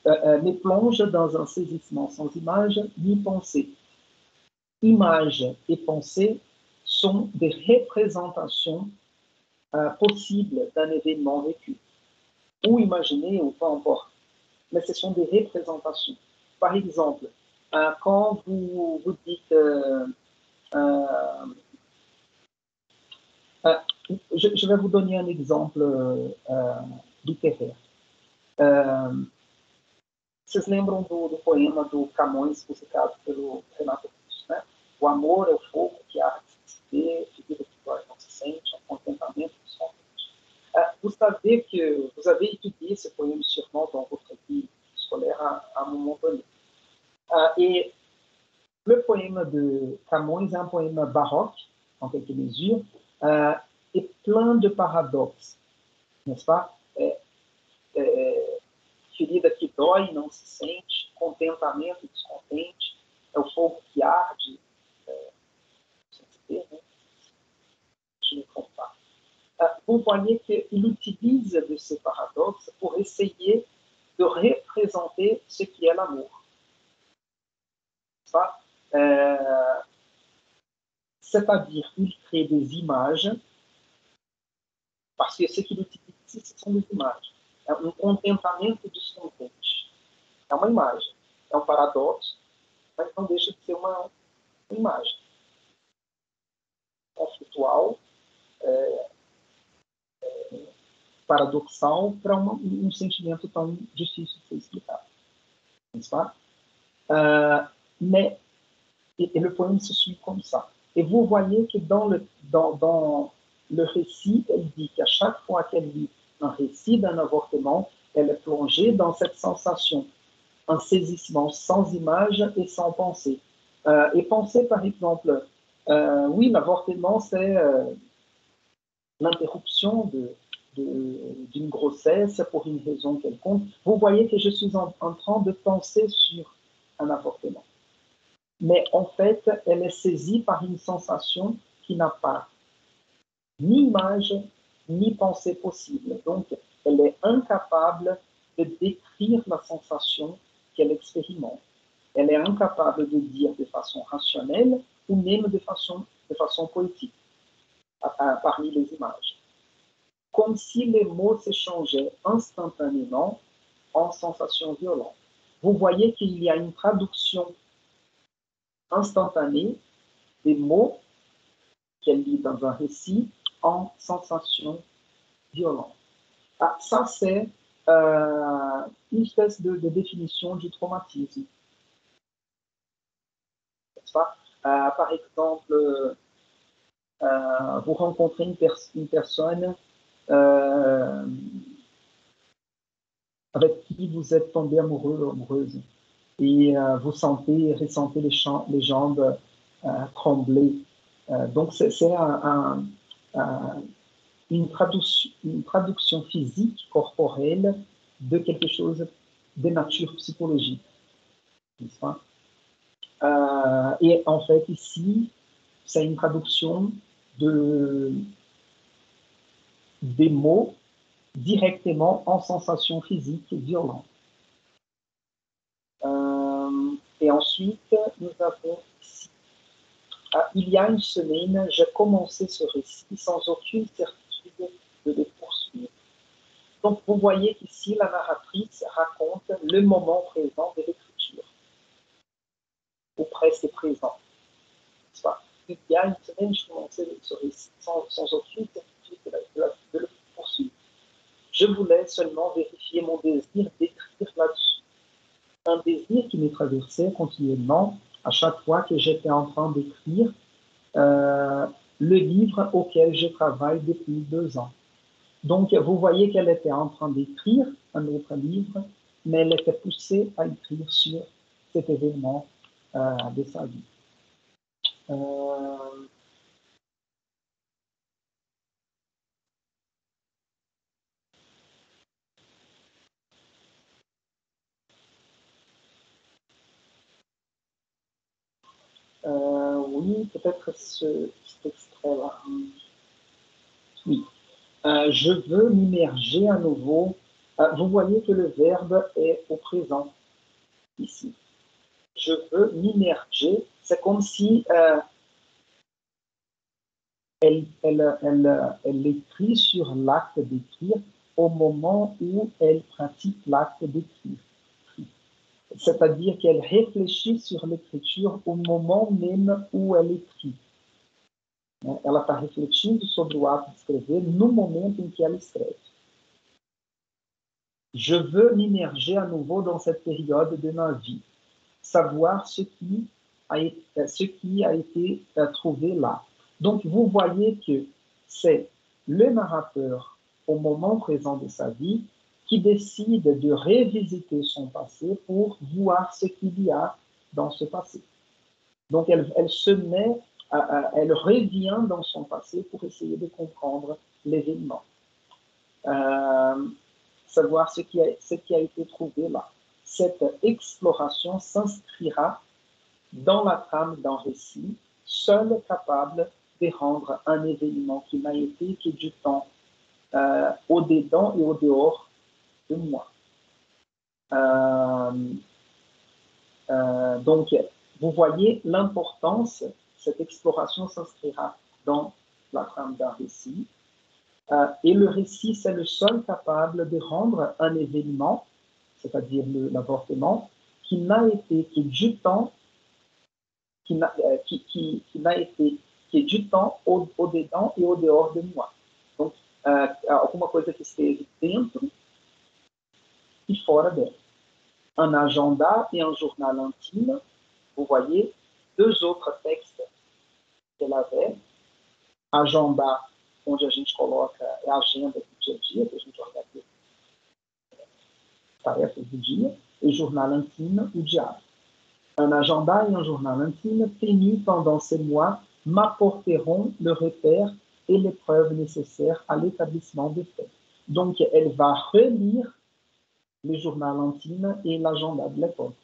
Me plonge dans un saisissement sans image ni pensée. Image et pensée sont des représentations possibles d'un événement vécu, ou imaginé, ou peu importe. Mais ce sont des représentations. Par exemple, quand vous dites... je vais vous donner un exemple littéraire. Vocês lembram do poema do Camões, musicado pelo Renato Russo, né? O amor é o fogo que arde sem se ver, figura que dói não se sente, é um contentamento que se contente. Vous savez que vous avez étudié ce poème sûrement dans votre vie scolaire à un moment donné. Et le poème de Camões est un poème baroque, en quelque mesure, et plein de paradoxes, n'est-ce pas? Ferida que dói, não se sente, contentamento descontente, é o fogo que arde, sem se ver, né? Je me trompe pas. Vous voyez qu'il utilise de ces paradoxes pour essayer de représenter ce qui est l'amour. C'est-à-dire qu'il crée des images, parce que ce qu'il utilise ici, ce sont des images. É um contentamento descontente. É uma imagem. É um paradoxo, mas não deixa de ser uma imagem. Conflitual, paradoxal para um sentimento tão difícil de ser explicado. N'est-ce pas? Mais et le poème se suit comme ça. Et vous voyez que dans le récit, elle dit qu'à chaque fois qu'elle lit un récit d'un avortement, elle est plongée dans cette sensation, un saisissement sans image et sans pensée. Et pensez par exemple, oui, l'avortement, c'est l'interruption d'une grossesse pour une raison quelconque. Vous voyez que je suis en train de penser sur un avortement. Mais en fait, elle est saisie par une sensation qui n'a pas ni image, ni pensée possible. Donc, elle est incapable de décrire la sensation qu'elle expérimente. Elle est incapable de dire de façon rationnelle ou même de façon poétique, parmi les images. Comme si les mots s'échangeaient instantanément en sensations violentes. Vous voyez qu'il y a une traduction instantanée des mots qu'elle lit dans un récit en sensations violentes. Ah, ça, c'est une espèce de définition du traumatisme. N'est-ce pas? Par exemple, vous rencontrez une personne avec qui vous êtes tombé amoureux ou amoureuse et vous ressentez les jambes trembler. Donc, c'est une traduction physique, corporelle, de quelque chose de nature psychologique. N'est-ce pas? Et en fait, ici, c'est une traduction des mots directement en sensations physiques violentes. Et ensuite, nous avons ici. Il y a une semaine, j'ai commencé ce récit sans aucune certitude de le poursuivre. Donc, vous voyez qu'ici, la narratrice raconte le moment présent de l'écriture, ou presque présent. Il y a une semaine, je commençais ce récit sans aucune certitude de le poursuivre. Je voulais seulement vérifier mon désir d'écrire là-dessus. Un désir qui me traversait continuellement à chaque fois que j'étais en train d'écrire le livre auquel je travaille depuis 2 ans. Donc, vous voyez qu'elle était en train d'écrire un autre livre, mais elle était poussée à écrire sur cet événement de sa vie. Oui, peut-être cet extrait-là. Oui. Je veux m'immerger à nouveau. Vous voyez que le verbe est au présent, ici. Je veux m'immerger. C'est comme si elle écrit sur l'acte d'écrire au moment où elle pratique l'acte d'écrire. C'est-à-dire qu'elle réfléchit sur l'écriture au moment même où elle écrit. Ela está refletindo sobre o ato de escrever no momento em que ela escreve. Je veux m'immerger à nouveau dans cette période de ma vie, savoir ce qui a été trouvé là. Donc, vous voyez que c'est le narrateur, au moment présent de sa vie, qui décide de revisiter son passé pour voir ce qu'il y a dans ce passé. Donc, elle revient dans son passé pour essayer de comprendre l'événement. Savoir ce qui a été trouvé là. Cette exploration s'inscrira dans la trame d'un récit, seul capable de rendre un événement qui n'a été que du temps au-dedans et au-dehors de moi. Donc, vous voyez l'importance, cette exploration s'inscrira dans la trame d'un récit. Et le récit, c'est le seul capable de rendre un événement, c'est-à-dire l'avortement, qui n'a été que du temps qui é de temps au dedans e au dehors de moi. Donc, alguma coisa que esteve dentro e fora dela. Un agenda et un journal intime, vous voyez, deux autres textes qu'elle avait. Agenda, onde a gente coloca a agenda do dia a dia, que a gente organiza tarefas do dia, e journal intime, o diário. Un agenda et un journal intime tenus pendant ces mois m'apporteront le repère et les preuves nécessaires à l'établissement des faits. Donc, elle va relire le journal intime et l'agenda de l'époque.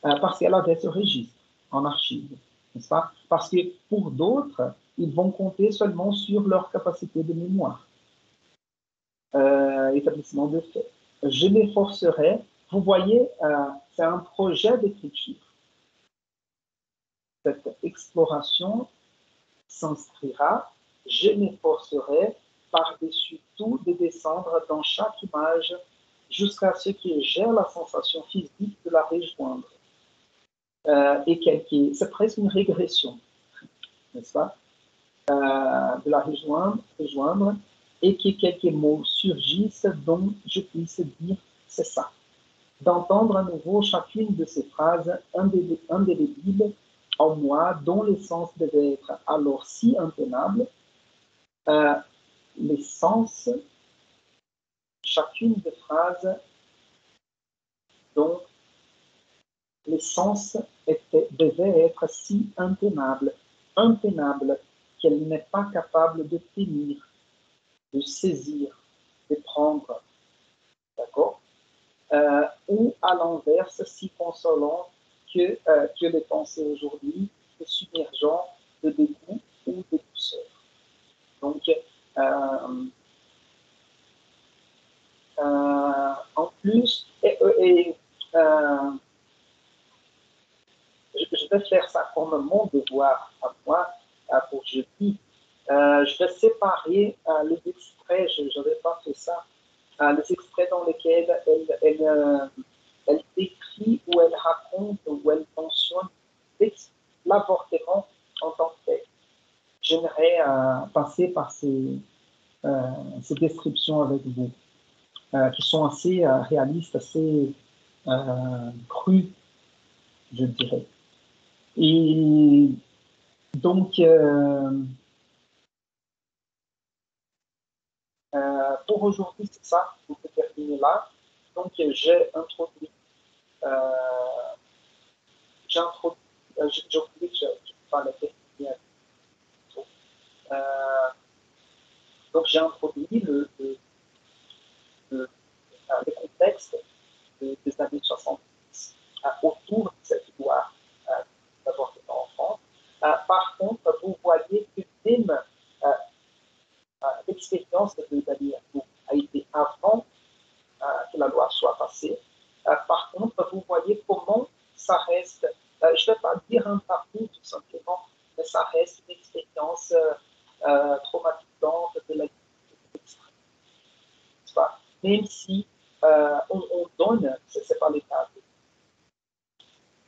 Parce qu'elle avait ce registre en archive, n'est-ce pas? Parce que pour d'autres, ils vont compter seulement sur leur capacité de mémoire. Établissement de faits. Je m'efforcerai, vous voyez, c'est un projet d'écriture. Cette exploration s'inscrira, je m'efforcerai par-dessus tout de descendre dans chaque image jusqu'à ce que j'ai la sensation physique de la rejoindre. C'est presque une régression, n'est-ce pas? De la rejoindre et que quelques mots surgissent dont je puisse dire c'est ça. D'entendre à nouveau chacune de ces phrases indélébiles en moi, dont l'essence devait être alors si intenable, l'essence, chacune des phrases dont l'essence devait être si intenable qu'elle n'est pas capable de tenir, de saisir, de prendre, d'accord? Ou à l'inverse, si consolant que les pensées aujourd'hui, de submergeant de dégoût ou de douceur. Donc, en plus, je vais faire ça comme mon devoir à moi pour jeudi. Je vais séparer les extraits, je n'avais pas fait ça, les extraits dans lesquels elle décrit ou elle raconte ou elle mentionne l'avortement en tant que tel. J'aimerais passer par ces descriptions avec vous, qui sont assez réalistes, assez crues, je dirais. Et donc, pour aujourd'hui, c'est ça, on peut terminer là. Donc, j'ai oublié que je parlais bien. Donc, j'ai introduit le contexte des années 70 autour de cette loi d'avortement en France. Par contre, vous voyez que même l'expérience de Daniel a été avant que la loi soit passée. Par contre, vous voyez comment ça reste, je ne vais pas dire un tabou tout simplement, mais ça reste une expérience traumatisante de la vie extrême. Même si on donne, ce n'est pas le cas de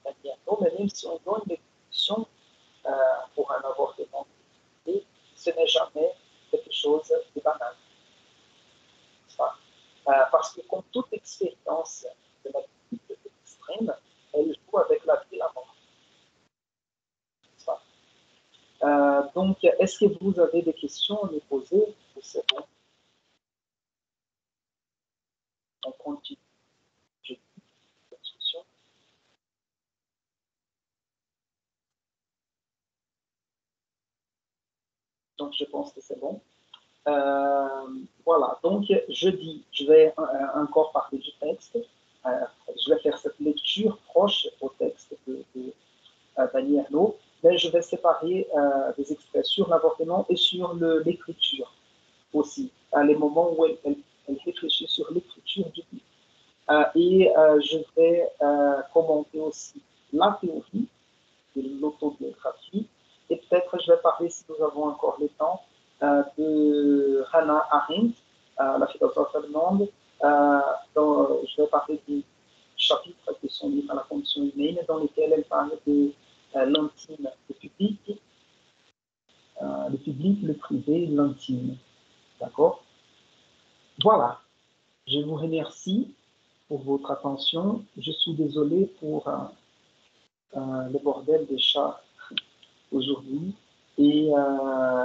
Daniel, mais même si on donne des conditions pour un avortement, ce n'est jamais quelque chose de banal. Parce que comme toute expérience de la vie extrême, elle joue avec la vie et la mort. Donc, est-ce que vous avez des questions à me poser ou c'est bon? On continue. Je dis la discussion. Donc, je pense que c'est bon. Voilà, donc jeudi, je vais encore parler du texte. Je vais faire cette lecture proche au texte de Daniel Arnaud, mais je vais séparer des extraits sur l'avortement et sur l'écriture aussi, les moments où elle réfléchit sur l'écriture du livre. Et je vais commenter aussi la théorie de l'autobiographie, et peut-être je vais parler, si nous avons encore le temps, de Hannah Arendt, la philosophe allemande, dont je vais parler du chapitre de son livre à la condition humaine, dans lequel elle parle de l'intime, le public, le privé, l'intime. D'accord? Voilà. Je vous remercie pour votre attention. Je suis désolé pour le bordel des chats aujourd'hui. Et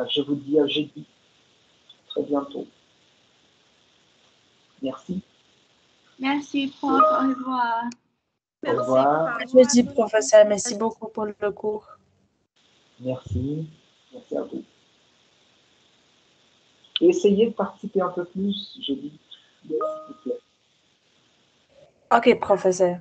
je vous dis à jeudi. Très bientôt. Merci. Merci, prof. Au revoir. Au revoir. Je dis, professeur, merci beaucoup pour le cours. Merci. Merci à vous. Et essayez de participer un peu plus, je dis. S'il vous plaît. Ok, professeur.